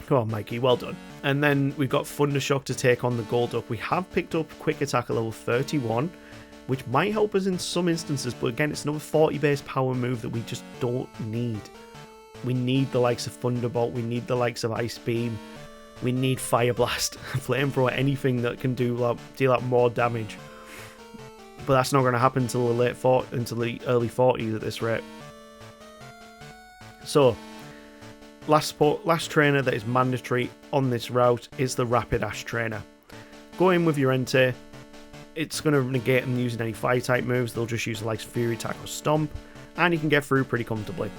Come on, Mikey, well done. And then we've got Thundershock to take on the Golduck. We have picked up Quick Attack at level 31, which might help us in some instances, but again, it's another 40 base power move that we just don't need. We need the likes of Thunderbolt, we need the likes of Ice Beam, we need Fire Blast, Flamethrower, anything that can deal out more damage. But that's not going to happen until the early 40s at this rate. So, last trainer that is mandatory on this route is the Rapidash trainer. Go in with your Entei. It's going to negate them using any fire type moves. They'll just use the likes of Fury Attack or Stomp, and you can get through pretty comfortably.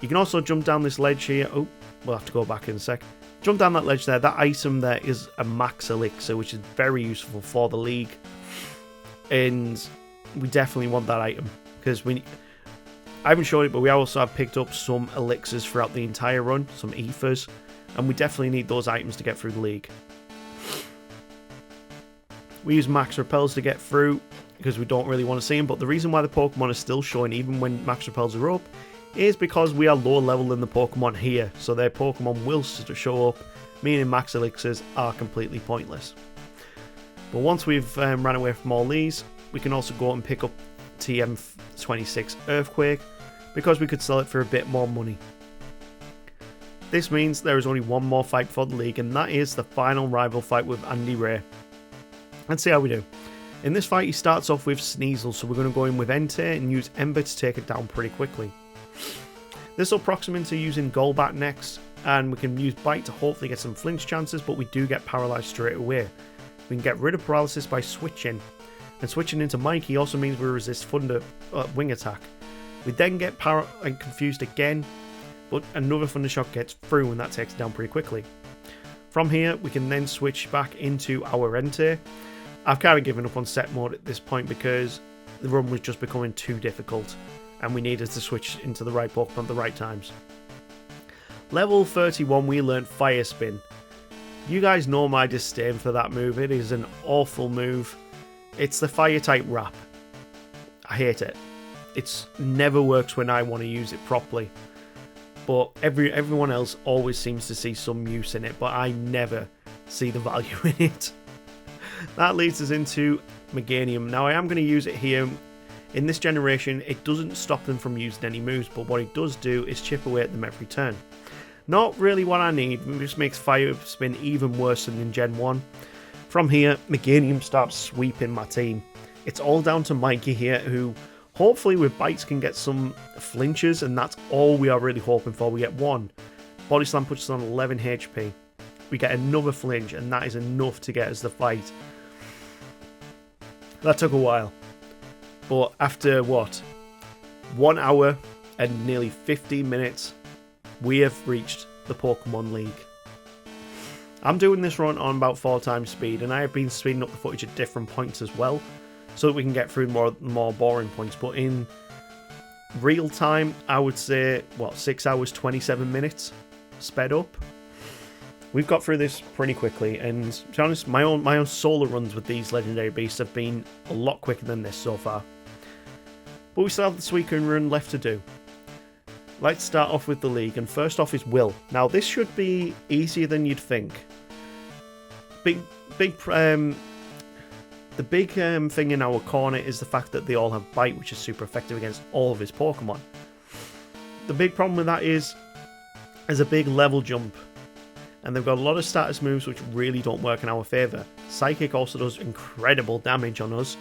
You can also jump down this ledge here. Oh, we'll have to go back in a sec. Jump down that ledge there. That item there is a Max Elixir, which is very useful for the league. And we definitely want that item, because I haven't showed it, but we also have picked up some elixirs throughout the entire run, some ethers, and we definitely need those items to get through the league. We use Max Repels to get through, because we don't really want to see them, but the reason why the Pokemon are still showing even when Max Repels are up is because we are lower level than the Pokemon here, so their Pokemon will show up, meaning Max Elixirs are completely pointless. But once we've ran away from all these, we can also go and pick up TM 26 Earthquake, because we could sell it for a bit more money. This means there is only one more fight for the league, and that is the final rival fight with Andy Ray. Let's see how we do. In this fight, he starts off with Sneasel, so we're going to go in with Entei and use Ember to take it down pretty quickly. This will prox him into using Golbat next, and we can use Bite to hopefully get some flinch chances, but we do get paralyzed straight away. We can get rid of paralysis by switching, and switching into Mikey also means we resist Wing Attack. We then get confused again, but another Thundershock gets through, and that takes it down pretty quickly. From here, we can then switch back into our Entei. I've kind of given up on set mode at this point because the run was just becoming too difficult, and we needed to switch into the right Pokemon at the right times. Level 31, we learned Fire Spin. You guys know my disdain for that move. It is an awful move. It's the fire type wrap. I hate it. It never works when I want to use it properly. But everyone else always seems to see some use in it, but I never see the value in it. That leads us into Meganium. Now I am going to use it here. In this generation, it doesn't stop them from using any moves, but what it does do is chip away at them every turn. Not really what I need, it just makes Fire Spin even worse than in Gen 1. From here, Meganium starts sweeping my team. It's all down to Mikey here, who hopefully with Bites can get some flinches, and that's all we are really hoping for. We get one. Body Slam puts us on 11 HP. We get another flinch, and that is enough to get us the fight. That took a while. But after, 1 hour and nearly 15 minutes, we have reached the Pokemon League. I'm doing this run on about 4 times speed, and I have been speeding up the footage at different points as well, so that we can get through more boring points. But in real time, I would say, 6 hours, 27 minutes sped up. We've got through this pretty quickly, and to be honest, my own solo runs with these legendary beasts have been a lot quicker than this so far. But we still have the Suicune run left to do. Let's start off with the league, and first off is Will. Now this should be easier than you'd think. The big thing in our corner is the fact that they all have Bite, which is super effective against all of his Pokemon. The big problem with that is there's a big level jump, and they've got a lot of status moves which really don't work in our favour. Psychic also does incredible damage on us,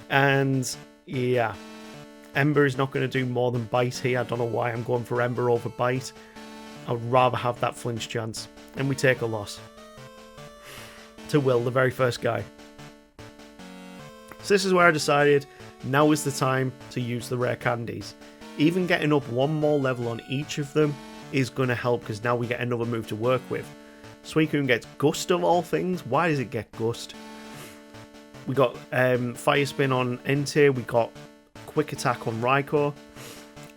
and yeah, Ember is not going to do more than Bite here. I don't know why I'm going for Ember over Bite. I'd rather have that flinch chance, and we take a loss to Will, the very first guy. So this is where I decided now is the time to use the rare candies. Even getting up one more level on each of them is going to help, because now we get another move to work with. Suicune gets Gust of all things. Why does it get Gust? We got Fire Spin on Entei, we got Quick Attack on Raikou,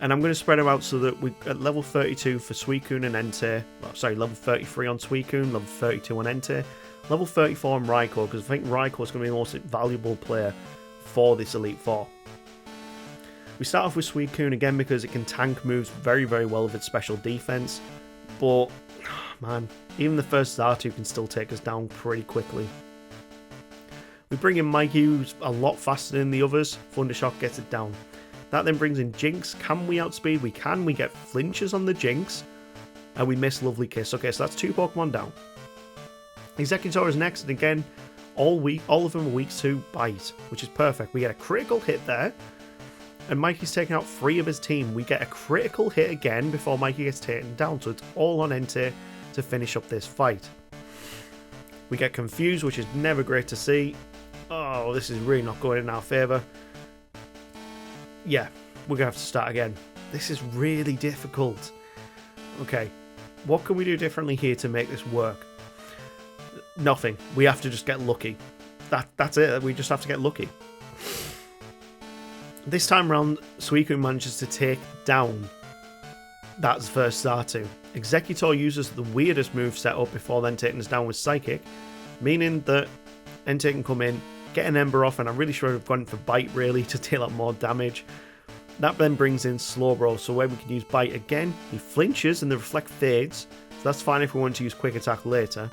and I'm going to spread them out so that we at level 32 for Suicune and Entei, sorry, level 33 on Suicune, level 32 on Entei, level 34 on Raikou, because I think Raikou is going to be the most valuable player for this Elite Four. We start off with Suicune again because it can tank moves very, very well with its special defense, but man, even the first Xatu can still take us down pretty quickly. We bring in Mikey, who's a lot faster than the others. Thundershock gets it down. That then brings in Jinx. Can we outspeed? We can. We get flinches on the Jinx, and we miss Lovely Kiss. Okay, so that's 2 Pokemon down. Executor is next, and again, all of them are weak to Bite, which is perfect. We get a critical hit there, and Mikey's taking out 3 of his team. We get a critical hit again before Mikey gets taken down, so it's all on Entei to finish up this fight. We get confused, which is never great to see. Oh, this is really not going in our favour. Yeah, we're going to have to start again. This is really difficult. Okay, what can we do differently here to make this work? Nothing. We have to just get lucky. That's it. We just have to get lucky. This time round, Suicune manages to take down that first Xatu. Executor uses the weirdest move set up before then taking us down with Psychic, meaning that Entei can come in, get an Ember off, and I'm really sure I've gone for Bite really to deal out more damage. That then brings in Slowbro, so where we can use Bite again. He flinches and the Reflect fades, so that's fine if we want to use Quick Attack later.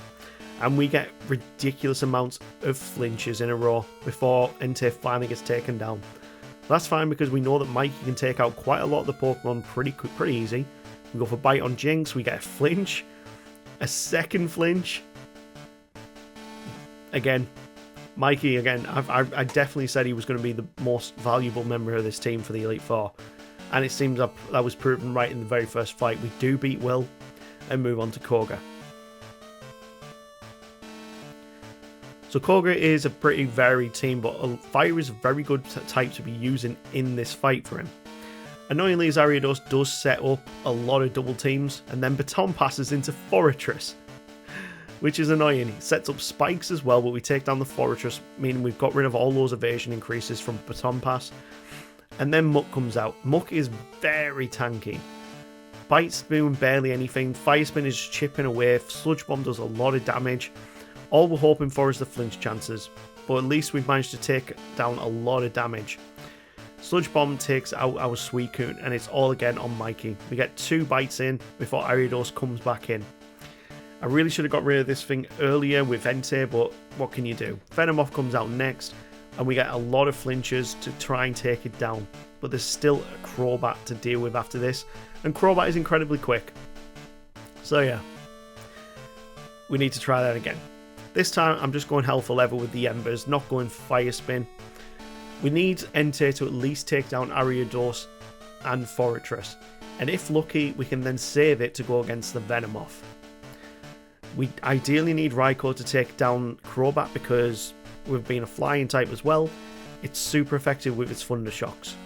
And we get ridiculous amounts of flinches in a row before Entei finally gets taken down. That's fine because we know that Mikey can take out quite a lot of the Pokemon pretty easy. We go for Bite on Jinx, we get a flinch, a second flinch. Again, Mikey, again, I definitely said he was going to be the most valuable member of this team for the Elite Four. And it seems that was proven right in the very first fight. We do beat Will and move on to Koga. So Koga is a pretty varied team, but Fire is a very good type to be using in this fight for him. Annoyingly, Ariados does set up a lot of double teams, and then Baton passes into Fortress, which is annoying. He sets up spikes as well, but we take down the Fortress, meaning we've got rid of all those evasion increases from Baton Pass. And then Muck comes out. Muck is very tanky. Bite's doing barely anything. Fire Spin is chipping away. Sludge Bomb does a lot of damage. All we're hoping for is the flinch chances, but at least we've managed to take down a lot of damage. Sludge Bomb takes out our Suicune, and it's all again on Mikey. We get 2 bites in before Ariados comes back in. I really should have got rid of this thing earlier with Entei, but what can you do? Venomoth comes out next, and we get a lot of flinches to try and take it down. But there's still a Crobat to deal with after this, and Crobat is incredibly quick. So yeah, we need to try that again. This time I'm just going hell for leather with the Embers, not going Fire Spin. We need Entei to at least take down Ariados and Fortress, and if lucky we can then save it to go against the Venomoth. We ideally need Raikou to take down Crobat because with being a flying type as well, it's super effective with its Thunder Shocks.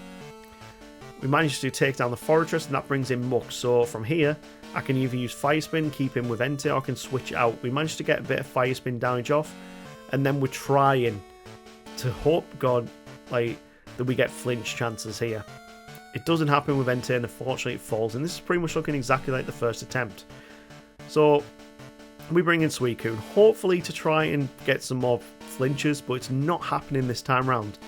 We managed to take down the Fortress, and that brings in Muck, so from here I can either use Fire Spin, keep him with Entei, or I can switch out. We managed to get a bit of Fire Spin damage off, and then we're trying to hope God that we get flinch chances here. It doesn't happen with Entei, and unfortunately it falls, and this is pretty much looking exactly like the first attempt. So we bring in Suicune, hopefully to try and get some more flinches, but it's not happening this time round.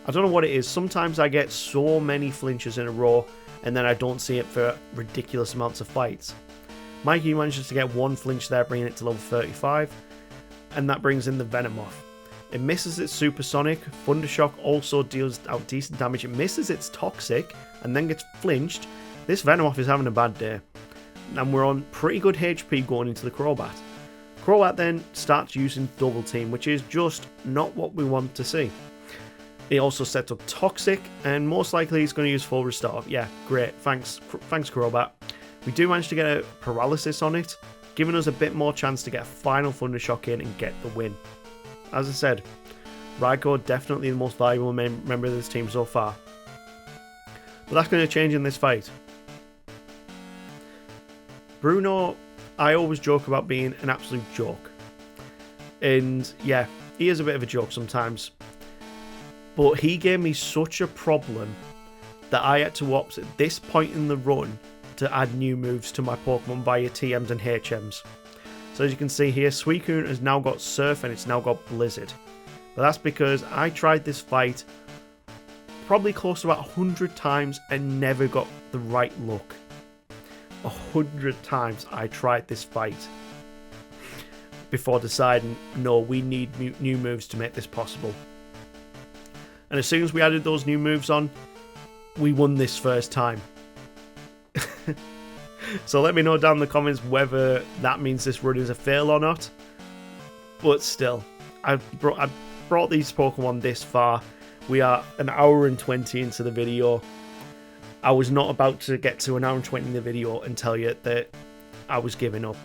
I don't know what it is. Sometimes I get so many flinches in a row, and then I don't see it for ridiculous amounts of fights. Mikey manages to get 1 flinch there, bringing it to level 35, and that brings in the Venomoth. It misses its Supersonic. Thundershock also deals out decent damage. It misses its Toxic, and then gets flinched. This Venomoth is having a bad day. and we're on pretty good HP going into the Crobat. Crobat then starts using Double Team, which is just not what we want to see. He also sets up Toxic, and most likely he's going to use Full Restore. Yeah, great, thanks Crobat. We do manage to get a Paralysis on it, giving us a bit more chance to get a final Thunder Shock in and get the win. As I said, Raikou definitely the most valuable member of this team so far. But that's going to change in this fight. Bruno, I always joke about being an absolute joke. And yeah, he is a bit of a joke sometimes. But he gave me such a problem that I had to opt at this point in the run to add new moves to my Pokemon via TMs and HMs. So as you can see here, Suicune has now got Surf and it's now got Blizzard. But that's because I tried this fight probably close to about 100 times and never got the right look. 100 times I tried this fight before deciding, no, we need new moves to make this possible. And as soon as we added those new moves on, we won this first time. So let me know down in the comments whether that means this run is a fail or not. But still, I brought these Pokemon this far. We are an hour and 20 into the video. I was not about to get to an hour and 20 in the video and tell you that I was giving up.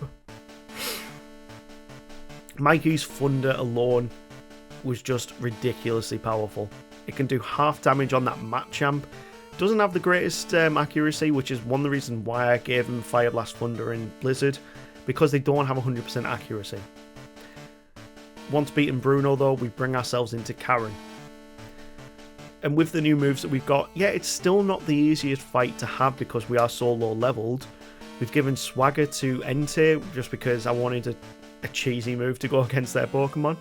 Mikey's Thunder alone was just ridiculously powerful. It can do half damage on that Machamp. Doesn't have the greatest accuracy, which is one of the reasons why I gave him Fire Blast, Thunder and Blizzard, because they don't have 100% accuracy. Once beaten Bruno though, we bring ourselves into Karen. And with the new moves that we've got, yeah, it's still not the easiest fight to have because we are so low leveled. We've given Swagger to Entei just because I wanted a cheesy move to go against their Pokemon.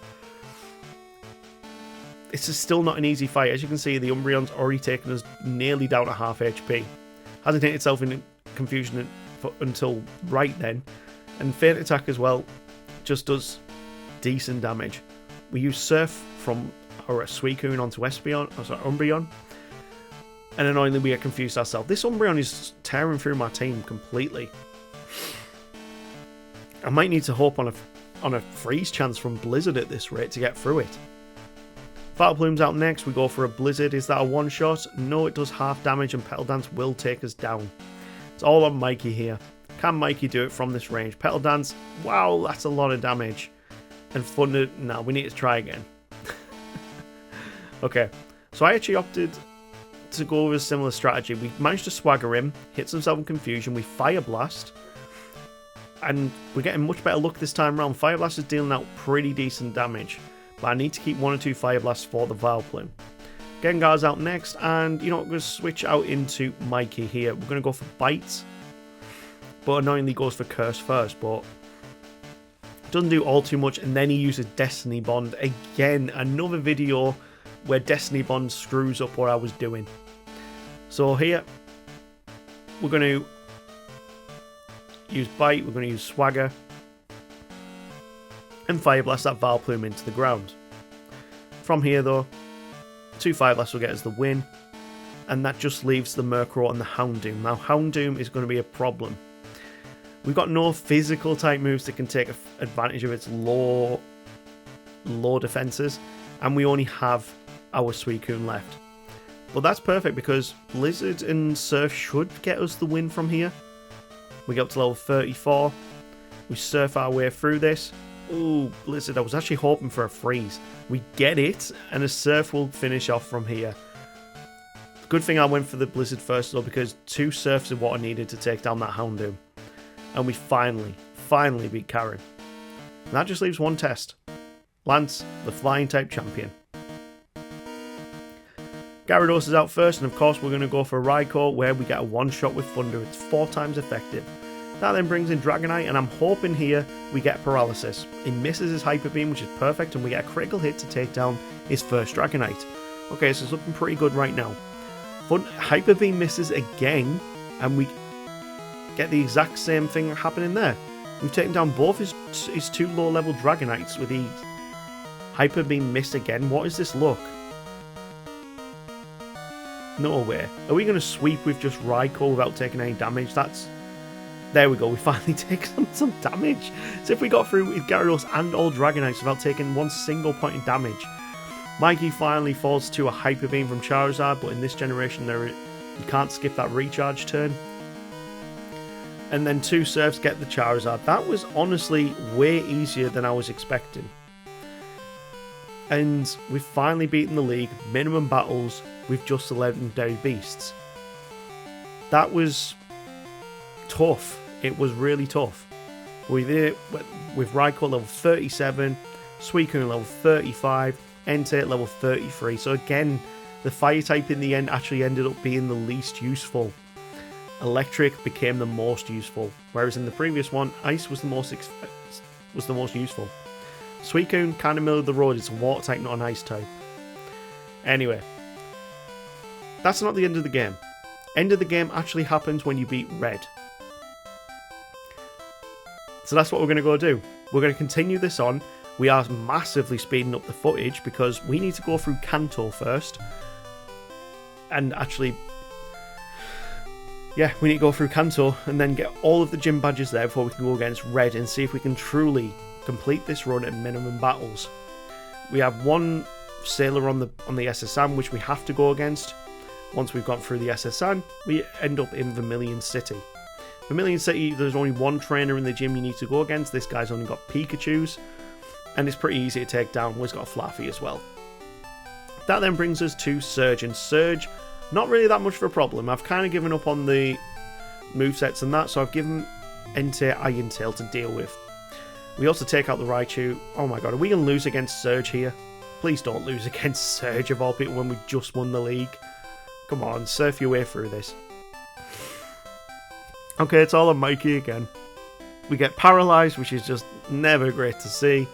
It's still not an easy fight. As you can see, the Umbreon's already taken us nearly down to half HP. Hasn't hit itself in confusion until right then. And Faint Attack as well just does decent damage. We use Surf from our Suicune onto Umbreon. And annoyingly, we get confused ourselves. This Umbreon is tearing through my team completely. I might need to hope on a freeze chance from Blizzard at this rate to get through it. Fatal Plume's out next. We go for a Blizzard. Is that a one-shot? No, it does half damage and Petal Dance will take us down. It's all on Mikey here. Can Mikey do it from this range? Petal Dance, wow, that's a lot of damage. And Thunder, no, we need to try again. Okay, so I actually opted to go with a similar strategy. We managed to Swagger him, hits himself in confusion, we Fire Blast, and we're getting much better luck this time around. Fire Blast is dealing out pretty decent damage, but I need to keep 1 or 2 Fire Blasts for the Vileplume. Gengar's out next, and you know what, we're going to switch out into Mikey here. We're going to go for Bite, but annoyingly goes for Curse first, but doesn't do all too much, and then he uses Destiny Bond. Again, another video where Destiny Bond screws up what I was doing. So here, we're going to use Bite, we're going to use Swagger, and Fire Blast that Vileplume into the ground. From here though, 2 Fire Blasts will get us the win, and that just leaves the Murkrow and the Houndoom. Now Houndoom is going to be a problem. We've got no physical type moves that can take advantage of its low defenses, and we only have our Suicune left. But that's perfect because Blizzard and Surf should get us the win from here. We get up to level 34. We surf our way through this. Ooh, Blizzard, I was actually hoping for a freeze. We get it, and a Surf will finish off from here. Good thing I went for the Blizzard first though, because 2 Surfs are what I needed to take down that Houndoom. And we finally beat Karen. And that just leaves one test. Lance, the flying type champion. Gyarados is out first, and of course we're going to go for Raikou, where we get a one-shot with Thunder. It's 4 times effective. That then brings in Dragonite, and I'm hoping here we get Paralysis. He misses his Hyper Beam, which is perfect, and we get a critical hit to take down his first Dragonite. Okay, so it's looking pretty good right now. Hyper Beam misses again, and we get the exact same thing happening there. We've taken down both his 2 low-level Dragonites with ease. Hyper Beam missed again. What is this look? No way. Are we going to sweep with just Raikou without taking any damage? That's There we go, we finally take some damage. So if we got through with Gyarados and all Dragonites without taking one single point of damage. Mikey finally falls to a Hyper Beam from Charizard, but in this generation you can't skip that recharge turn. And then 2 Surfs get the Charizard. That was honestly way easier than I was expecting. And we've finally beaten the league, minimum battles with just the legendary beasts. That was tough. It was really tough. We did it with Raikou level 37, Suicune level 35, Entei at level 33. So again, the fire type in the end actually ended up being the least useful. Electric became the most useful, whereas in the previous one, Ice was the most useful. Suicune kind of middle of the road. It's a water type, not an ice type. Anyway, that's not the end of the game. End of the game actually happens when you beat Red. So that's what we're going to go do. We're going to continue this on. We are massively speeding up the footage because we need to go through Kanto first. And actually, yeah, we need to go through Kanto and then get all of the gym badges there before we can go against Red and see if we can truly complete this run at minimum battles. We have one Sailor on the SSN which we have to go against. Once we've gone through the SSN, we end up in Vermilion City. Vermilion City, there's only one trainer in the gym you need to go against. This guy's only got Pikachus, and it's pretty easy to take down. He's got a Fluffy as well. That then brings us to Surge, and Surge, not really that much of a problem. I've kind of given up on the movesets and that, so I've given Entei Iron Tail to deal with. We also take out the Raichu. Oh my god, are we going to lose against Surge here? Please don't lose against Surge of all people when we just won the league. Come on, surf your way through this. Okay, it's all on Mikey again. We get paralyzed, which is just never great to see.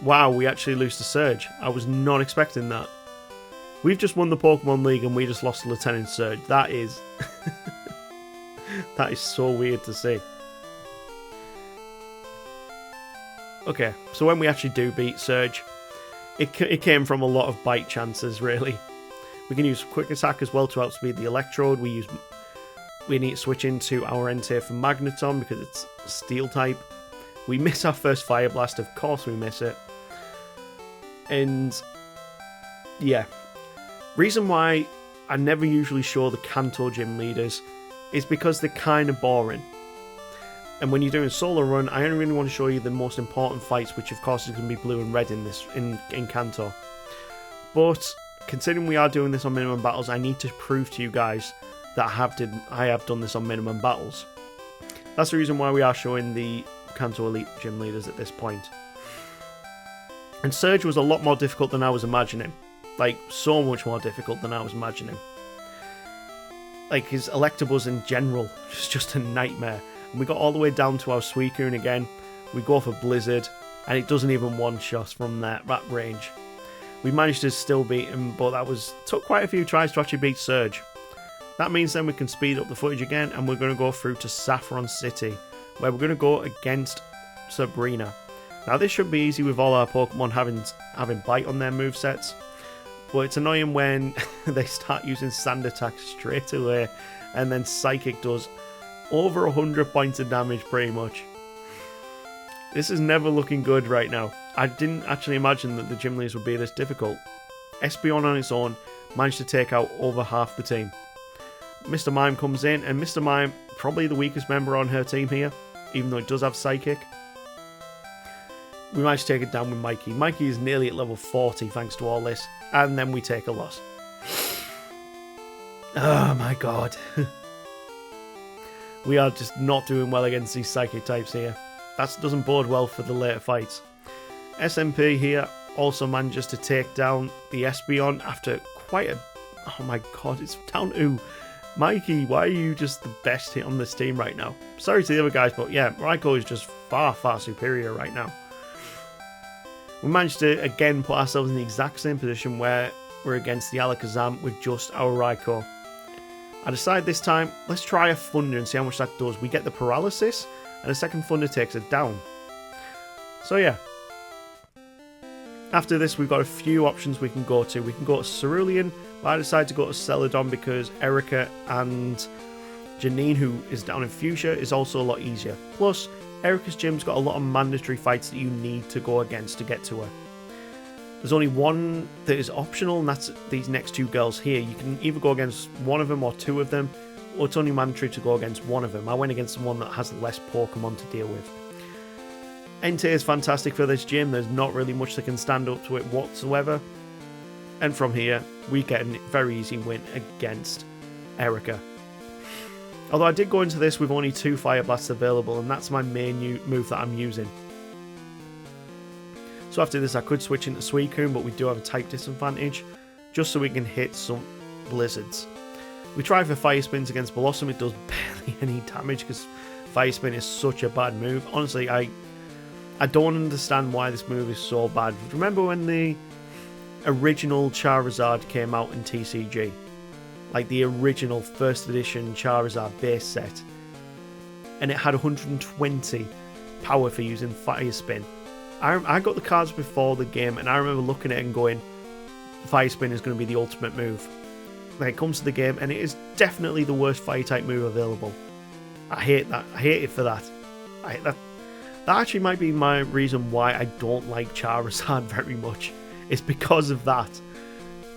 Wow, we actually lose to Surge. I was not expecting that. We've just won the Pokemon League and we just lost to Lieutenant Surge. That is... that is so weird to see. Okay, so when we actually do beat Surge, it came from a lot of bite chances, really. We can use Quick Attack as well to outspeed the Electrode. We need to switch into our Entei for Magneton because it's Steel type. We miss our first Fire Blast, of course we miss it. And yeah, reason why I never usually show the Kanto gym leaders is because they're kind of boring. And when you're doing a solo run, I only really want to show you the most important fights, which of course is going to be blue and red in Kanto. But considering we are doing this on minimum battles, I need to prove to you guys that I have done this on minimum battles. That's the reason why we are showing the Kanto Elite gym leaders at this point. And Surge was a lot more difficult than I was imagining. Like, so much more difficult than I was imagining. Like, his Electabuzz in general was just a nightmare. And we got all the way down to our Suicune again. We go for Blizzard, and it doesn't even one-shot from that range. We managed to still beat him, but took quite a few tries to actually beat Surge. That means then we can speed up the footage again, and we're going to go through to Saffron City, where we're going to go against Sabrina. Now this should be easy with all our Pokemon having Bite on their movesets, but it's annoying when they start using Sand Attack straight away, and then Psychic does over 100 points of damage pretty much. This is never looking good right now. I didn't actually imagine that the gym leaders would be this difficult. Espeon on its own managed to take out over half the team. Mr. Mime comes in, and Mr. Mime, probably the weakest member on her team here, even though it does have Psychic. We managed to take it down with Mikey. Mikey is nearly at level 40 thanks to all this, and then we take a loss. Oh my god. We are just not doing well against these Psychic types here. That doesn't bode well for the later fights. SMP here also manages to take down the Espeon after quite a... Oh my god, it's down to... Mikey, why are you just the best hit on this team right now? Sorry to the other guys, but yeah, Raikou is just far, far superior right now. We managed to again put ourselves in the exact same position where we're against the Alakazam with just our Raikou. I decide this time, let's try a Thunder and see how much that does. We get the Paralysis, and a second Thunder takes it down. So yeah. After this, we've got a few options we can go to. We can go to Cerulean, but I decided to go to Celadon because Erica and Janine, who is down in Fuchsia, is also a lot easier. Plus, Erica's gym's got a lot of mandatory fights that you need to go against to get to her. There's only one that is optional, and that's these next two girls here. You can either go against one of them or two of them, or it's only mandatory to go against one of them. I went against the one that has less Pokemon to deal with. Entei is fantastic for this gym. There's not really much that can stand up to it whatsoever. And from here, we get a very easy win against Erica. Although I did go into this with only 2 Fire Blasts available, and that's my main move that I'm using. So after this I could switch into Suicune, but we do have a type disadvantage, just so we can hit some Blizzards. We try for Fire Spins against Blossom. It does barely any damage because Fire Spin is such a bad move. Honestly, I don't understand why this move is so bad. Remember when the original Charizard came out in TCG? Like the original first edition Charizard base set, and it had 120 power for using Fire Spin. I got the cards before the game, and I remember looking at it and going, Fire Spin is going to be the ultimate move. Then it comes to the game, and it is definitely the worst fire type move available. I hate that. I hate it for that. That actually might be my reason why I don't like Charizard very much. It's because of that.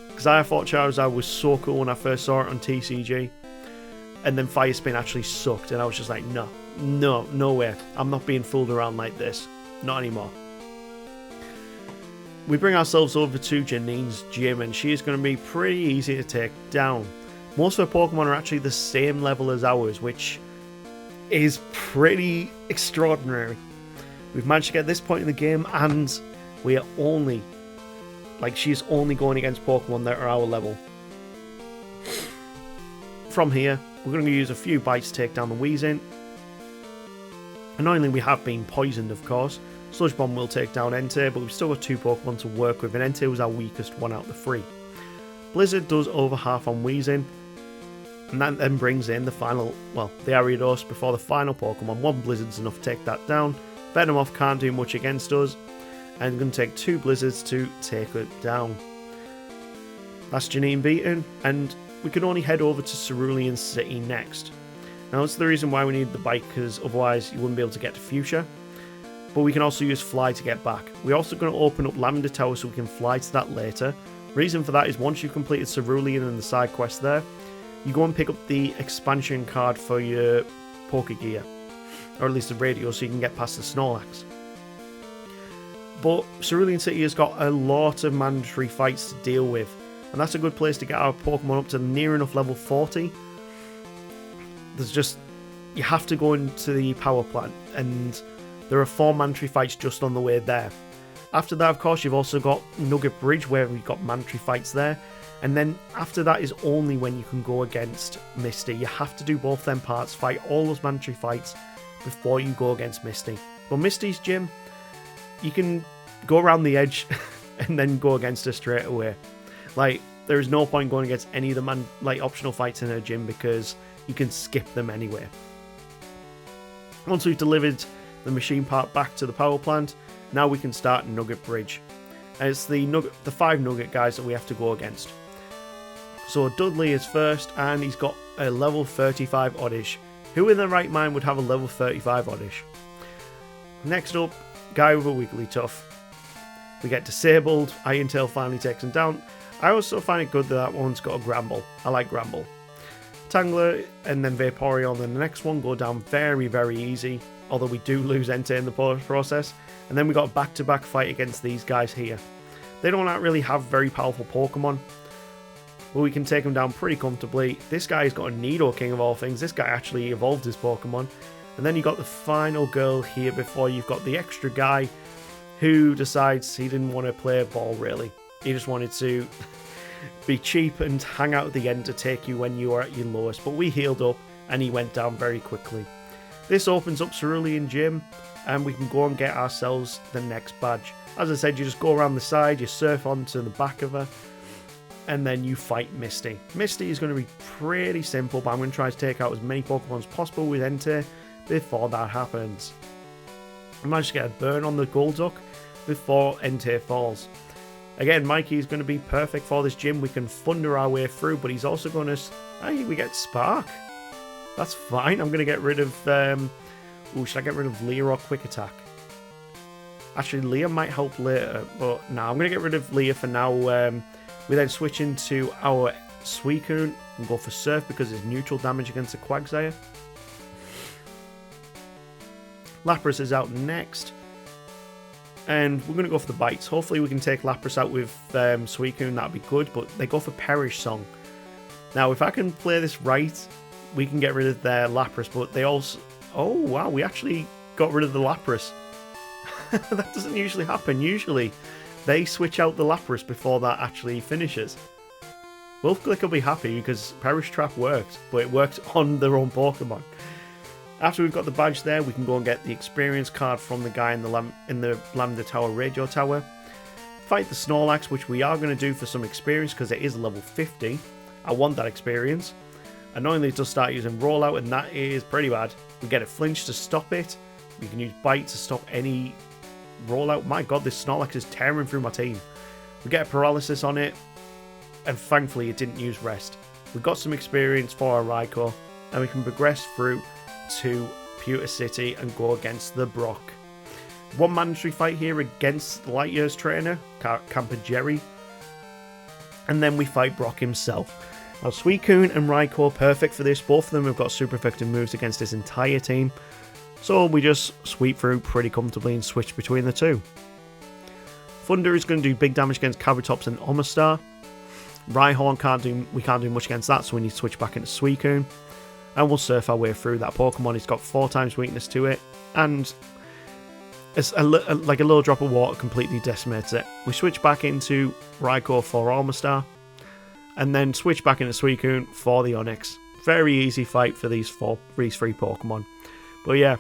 Because I thought Charizard was so cool when I first saw it on TCG, and then Fire Spin actually sucked, and I was just like, no way. I'm not being fooled around like this. Not anymore. We bring ourselves over to Janine's gym, and she is going to be pretty easy to take down. Most of her Pokemon are actually the same level as ours, which is pretty extraordinary. We've managed to get this point in the game, and we are only... she's only going against Pokemon that are our level. From here, we're going to use a few bites to take down the Weezing. Annoyingly, we have been poisoned, of course. Sludge Bomb will take down Entei, but we've still got 2 Pokemon to work with, and Entei was our weakest one out of the 3. Blizzard does over half on Weezing, and that then brings in the final, the Ariados before the final Pokemon. 1 Blizzard's enough to take that down. Venomoth can't do much against us, and we're going to take 2 Blizzards to take it down. That's Janine beaten, and we can only head over to Cerulean City next. Now that's the reason why we need the bike, because otherwise you wouldn't be able to get to Fuchsia. But we can also use Fly to get back. We're also going to open up Lavender Tower so we can fly to that later. Reason for that is once you've completed Cerulean and the side quest there, you go and pick up the expansion card for your Pokegear. Or at least the radio, so you can get past the Snorlax. But Cerulean City has got a lot of mandatory fights to deal with, and that's a good place to get our Pokemon up to near enough level 40. You have to go into the power plant, and there are 4 mandatory fights just on the way there. After that, of course, you've also got Nugget Bridge, where we've got mandatory fights there, and then after that is only when you can go against Misty. You have to do both them parts, fight all those mandatory fights before you go against Misty. But Misty's gym, you can go around the edge and then go against her straight away. There is no point going against any of the optional fights in her gym because you can skip them anyway. Once we've delivered the machine part back to the power plant, now we can start Nugget Bridge. And it's the 5 Nugget guys that we have to go against. So Dudley is first, and he's got a level 35 Oddish. Who in their right mind would have a level 35 Oddish? Next up, guy with a Wigglytuff. We get disabled. Iron Tail finally takes him down. I also find it good that one's got a Gramble. I like Gramble. Tangler and then Vaporeon and the next one go down very, very easy. Although we do lose Entei in the process. And then we got a back-to-back fight against these guys here. They don't really have very powerful Pokemon, but we can take them down pretty comfortably. This guy's got a Nidoking of all things. This guy actually evolved his Pokemon. And then you got the final girl here before you've got the extra guy who decides he didn't want to play ball really. He just wanted to be cheap and hang out at the end to take you when you are at your lowest. But we healed up and he went down very quickly. This opens up Cerulean Gym and we can go and get ourselves the next badge. As I said, you just go around the side, you surf onto the back of her, and then you fight Misty. Misty is going to be pretty simple, but I'm going to try to take out as many Pokemon as possible with Entei before that happens. I managed to get a burn on the Golduck before Entei falls. Again, Mikey is going to be perfect for this gym. We can thunder our way through, but he's also going to... Hey, we get Spark. That's fine. I'm going to get rid of... should I get rid of Leah or Quick Attack? Actually, Leah might help later, but no, I'm going to get rid of Leah for now. We then switch into our Suicune and go for Surf because it's neutral damage against the Quagsire. Lapras is out next. And we're going to go for the bites. Hopefully we can take Lapras out with Suicune, that'd be good, but they go for Perish Song. Now, if I can play this right, we can get rid of their Lapras, but they also... Oh, wow, we actually got rid of the Lapras. That doesn't usually happen. Usually, they switch out the Lapras before that actually finishes. Wolfglick will be happy because Perish Trap worked, but it worked on their own Pokemon. After we've got the badge there, we can go and get the experience card from the guy in the Lambda Tower Radio Tower. Fight the Snorlax, which we are going to do for some experience because it is level 50. I want that experience. Annoyingly, it does start using Rollout, and that is pretty bad. We get a Flinch to stop it. We can use Bite to stop any Rollout. My god, this Snorlax is tearing through my team. We get a Paralysis on it, and thankfully it didn't use Rest. We got some experience for our Raikou, and we can progress through to Pewter City and go against the Brock. One mandatory fight here against Lightyear's trainer, Camper Jerry, and then we fight Brock himself. Now, Suicune and Raikou are perfect for this. Both of them have got super effective moves against this entire team, so we just sweep through pretty comfortably and switch between the two. Thunder is going to do big damage against Kabutops and Omastar. Rhyhorn we can't do much against that, so we need to switch back into Suicune. And we'll surf our way through that Pokemon. He's got 4 times weakness to it, and it's like a little drop of water completely decimates it. We switch back into Raikou for Omastar, and then switch back into Suicune for the Onix. Very easy fight for these 3 Pokemon. But yeah,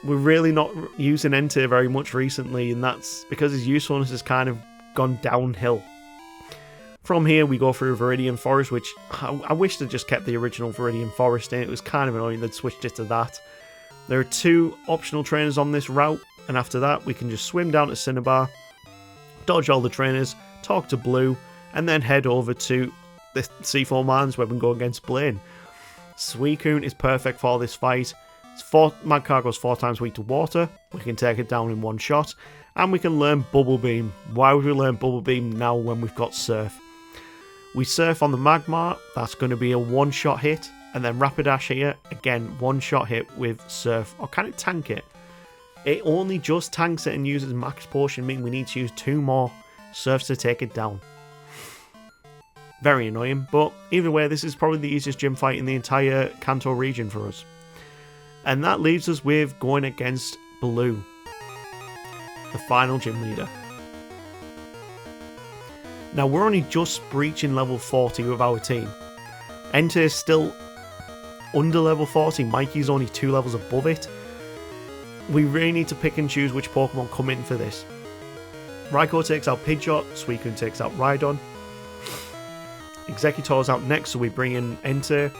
we're really not using Entei very much recently, and that's because his usefulness has kind of gone downhill. From here, we go through Viridian Forest, which I wish they'd just kept the original Viridian Forest in. It was kind of annoying they'd switched it to that. There are 2 optional trainers on this route, and after that, we can just swim down to Cinnabar, dodge all the trainers, talk to Blue, and then head over to the C4 Mines where we can go against Blaine. Suicune is perfect for this fight. Magcargo's 4 times weak to water. We can take it down in one shot, and we can learn Bubble Beam. Why would we learn Bubble Beam now when we've got Surf? We Surf on the Magmar, that's going to be a one-shot hit, and then Rapidash here, again, one-shot hit with Surf. Or can it tank it? It only just tanks it and uses Max Potion, meaning we need to use 2 more Surfs to take it down. Very annoying, but either way, this is probably the easiest gym fight in the entire Kanto region for us. And that leaves us with going against Blue, the final gym leader. Now, we're only just breaching level 40 with our team. Entei is still under level 40, Mikey's only 2 levels above it. We really need to pick and choose which Pokemon come in for this. Raikou takes out Pidgeot, Suicune takes out Rhydon. Executor's out next, so we bring in Entei.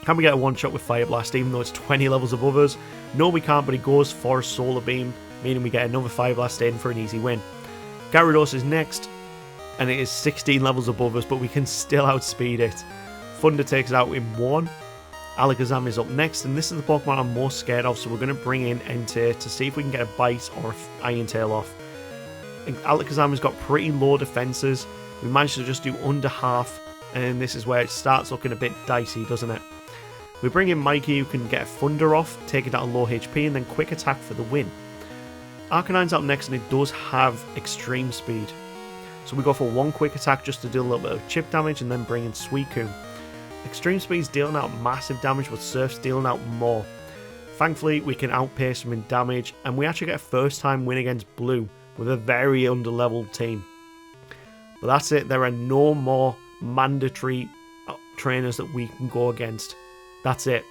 Can we get a one-shot with Fire Blast, even though it's 20 levels above us? No, we can't, but he goes for a Solar Beam, meaning we get another Fire Blast in for an easy win. Gyarados is next, and it is 16 levels above us, but we can still outspeed it. Thunder takes it out in 1. Alakazam is up next, and this is the Pokemon I'm most scared of, so we're going to bring in Entei to see if we can get a Bite or Iron Tail off. Alakazam has got pretty low defenses. We managed to just do under half, and this is where it starts looking a bit dicey, doesn't it? We bring in Mikey, who can get a Thunder off, take it down to low HP, and then Quick Attack for the win. Arcanine's out next, and it does have Extreme Speed. So we go for 1 Quick Attack just to do a little bit of chip damage, and then bring in Suicune. Extreme Speed's dealing out massive damage, but Surf's dealing out more. Thankfully, we can outpace him in damage, and we actually get a first time win against Blue with a very underleveled team. But that's it, there are no more mandatory trainers that we can go against. That's it.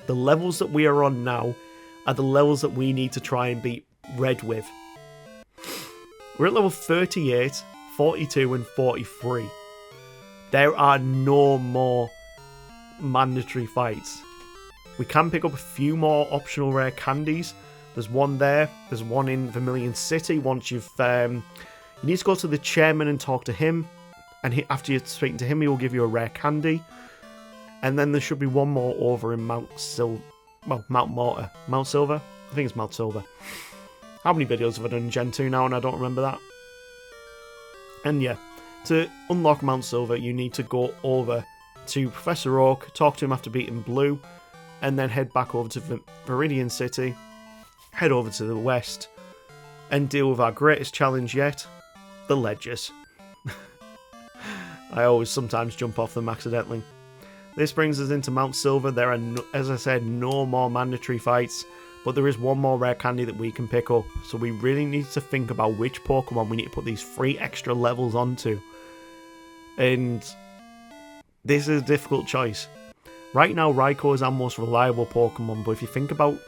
The levels that we are on now are the levels that we need to try and beat Red with. We're at level 38, 42 and 43. There are no more mandatory fights. We can pick up a few more optional rare candies. There's one there. There's one in Vermilion City. Once you've... you need to go to the chairman and talk to him. And after you're speaking to him, he will give you a rare candy. And then there should be one more over in Mount Silver. Mount Silver? I think it's Mount Silver. How many videos have I done in Gen 2 now and I don't remember that? And yeah, to unlock Mount Silver, you need to go over to Professor Oak, talk to him after beating Blue, and then head back over to Viridian City, head over to the west, and deal with our greatest challenge yet, the ledges. I always sometimes jump off them accidentally. This brings us into Mount Silver. There are, as I said, no more mandatory fights, but there is one more rare candy that we can pick up, so we really need to think about which Pokemon we need to put these 3 extra levels onto. And this is a difficult choice. Right now, Raikou is our most reliable Pokemon, but if you think about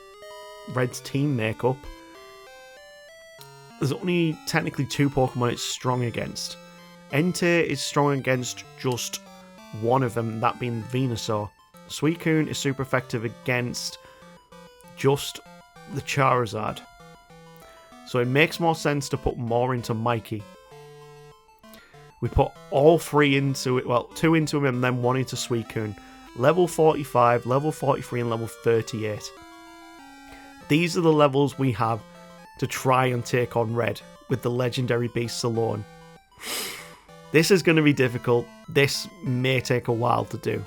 Red's team makeup, there's only technically 2 Pokemon it's strong against. Entei is strong against just one of them, that being Venusaur. Suicune is super effective against just the Charizard. So it makes more sense to put more into Mikey. We put all 3 into it, well, 2 into him and then 1 into Suicune. Level 45, level 43 and level 38. These are the levels we have to try and take on Red with the legendary beasts alone. This is going to be difficult. This may take a while to do.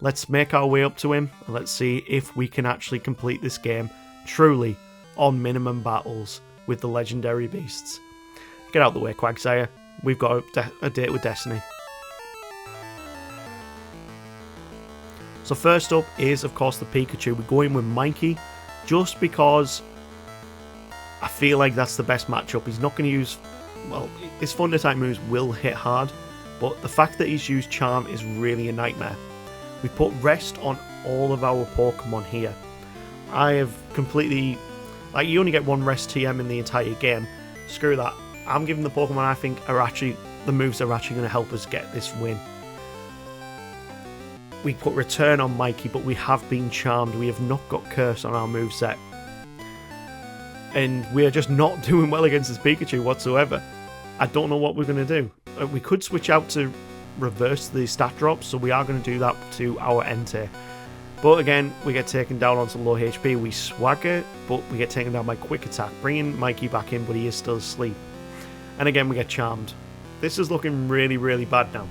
Let's make our way up to him and let's see if we can actually complete this game truly on minimum battles with the legendary beasts. Get out of the way, Quagsire. We've got a date with Destiny. So first up is, of course, the Pikachu. We're going with Mikey just because I feel like that's the best matchup. He's not going to use... Well, his Thunder type moves will hit hard, but the fact that he's used Charm is really a nightmare. We put Rest on all of our Pokemon here. I have completely... Like, you only get 1 Rest TM in the entire game. Screw that. I'm giving the Pokemon I think are actually... The moves that are actually going to help us get this win. We put Return on Mikey, but we have been Charmed. We have not got Curse on our moveset. And we're just not doing well against this Pikachu whatsoever. I don't know what we're going to do. We could switch out to reverse the stat drops, so we are going to do that to our Entei. But again, we get taken down onto low HP. We swagger, but we get taken down by Quick Attack, bringing Mikey back in, but he is still asleep. And again, we get Charmed. This is looking really, really bad now.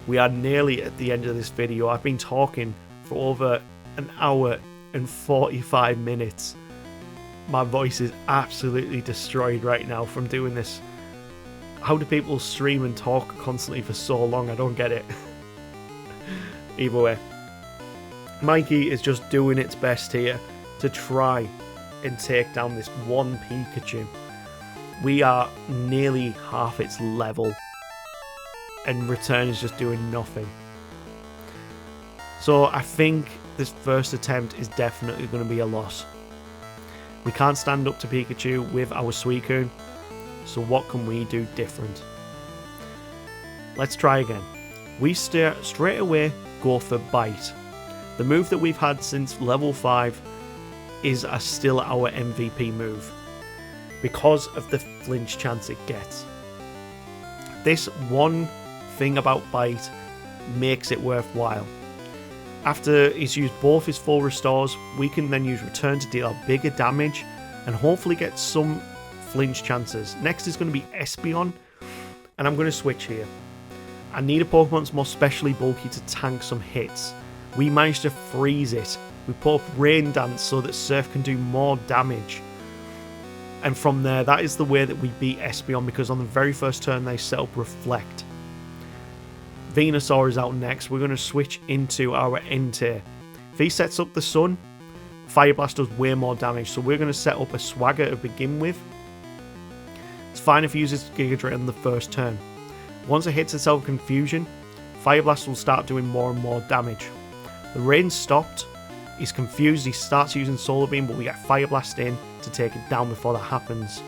We are nearly at the end of this video. I've been talking for over an hour and 45 minutes. My voice is absolutely destroyed right now from doing this. How do people stream and talk constantly for so long? I don't get it. Either way, Mikey is just doing its best here to try and take down this one Pikachu. We are nearly half its level, and Return is just doing nothing. So I think this first attempt is definitely going to be a loss. We can't stand up to Pikachu with our Suicune, so what can we do different? Let's try again. We straight away go for Bite. The move that we've had since level 5 is still our MVP move because of the flinch chance it gets. This one thing about Bite makes it worthwhile. After he's used both his full restores, we can then use Return to deal bigger damage and hopefully get some flinch chances. Next is going to be Espeon, and I'm going to switch here. I need a Pokemon that's more specially bulky to tank some hits. We managed to freeze it. We put up Rain Dance so that Surf can do more damage. And from there, that is the way that we beat Espeon, because on the very first turn they set up Reflect. Venusaur is out next. We're going to switch into our Entei. If he sets up the Sun, Fire Blast does way more damage, so we're going to set up a Swagger to begin with. It's fine if he uses Giga Drain on the first turn. Once it hits itself Confusion, Fire Blast will start doing more and more damage. The rain stopped, he's confused, he starts using Solar Beam, but we get Fire Blast in to take it down before that happens.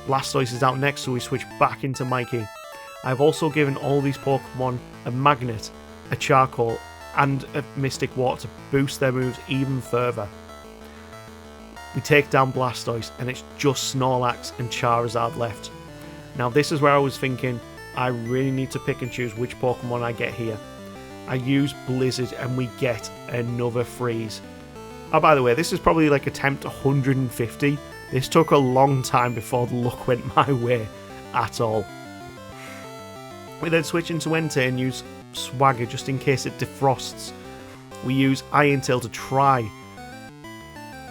Blastoise is out next, so we switch back into Mikey. I've also given all these Pokemon a Magnet, a Charcoal, and a Mystic Water to boost their moves even further. We take down Blastoise, and it's just Snorlax and Charizard left. Now this is where I was thinking, I really need to pick and choose which Pokemon I get here. I use Blizzard and we get another freeze. Oh, by the way, this is probably like attempt 150. This took a long time before the luck went my way at all. We then switch into Entei and use Swagger just in case it defrosts. We use Iron Tail to try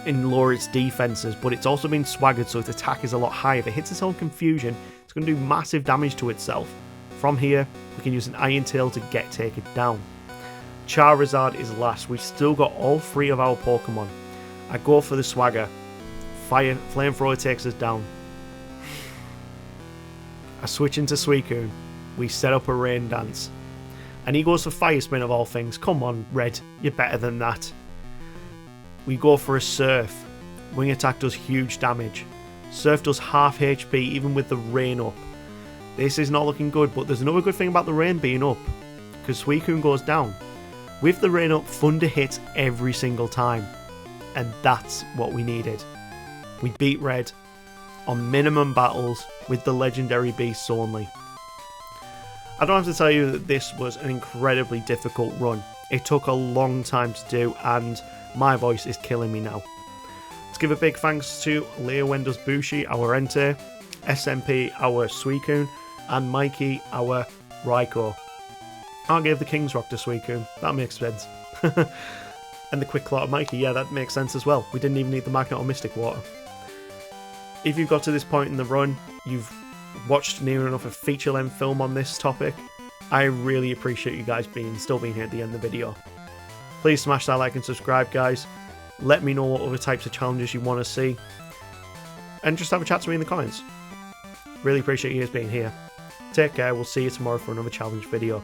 and lower its defenses, but it's also been swaggered, so its attack is a lot higher. If it hits its own confusion, it's going to do massive damage to itself. From here, we can use an Iron Tail to take it down. Charizard is last. We've still got all three of our Pokemon. I go for the Swagger. Flamethrower takes us down. I switch into Suicune. We set up a Rain Dance. And he goes for Fire Spin of all things. Come on, Red. You're better than that. We go for a Surf. Wing Attack does huge damage. Surf does half HP even with the Rain up. This is not looking good, but there's another good thing about the Rain being up. Because Suicune goes down. With the Rain up, Thunder hits every single time. And that's what we needed. We beat Red on minimum battles with the legendary beasts only. I don't have to tell you that this was an incredibly difficult run. It took a long time to do and my voice is killing me now. Let's give a big thanks to Leo Wendo's Bushi, our Entei, SMP, our Suicune, and Mikey, our Raikou. I'll give the King's Rock to Suicune, that makes sense. And the Quick Claw to Mikey, yeah, that makes sense as well. We didn't even need the Magnet or Mystic Water. If you've got to this point in the run, you've watched near enough a feature-length film on this topic, I really appreciate you guys still being here at the end of the video. Please smash that like and subscribe, guys. Let me know what other types of challenges you want to see. And just have a chat to me in the comments. Really appreciate you guys being here. Take care, we'll see you tomorrow for another challenge video.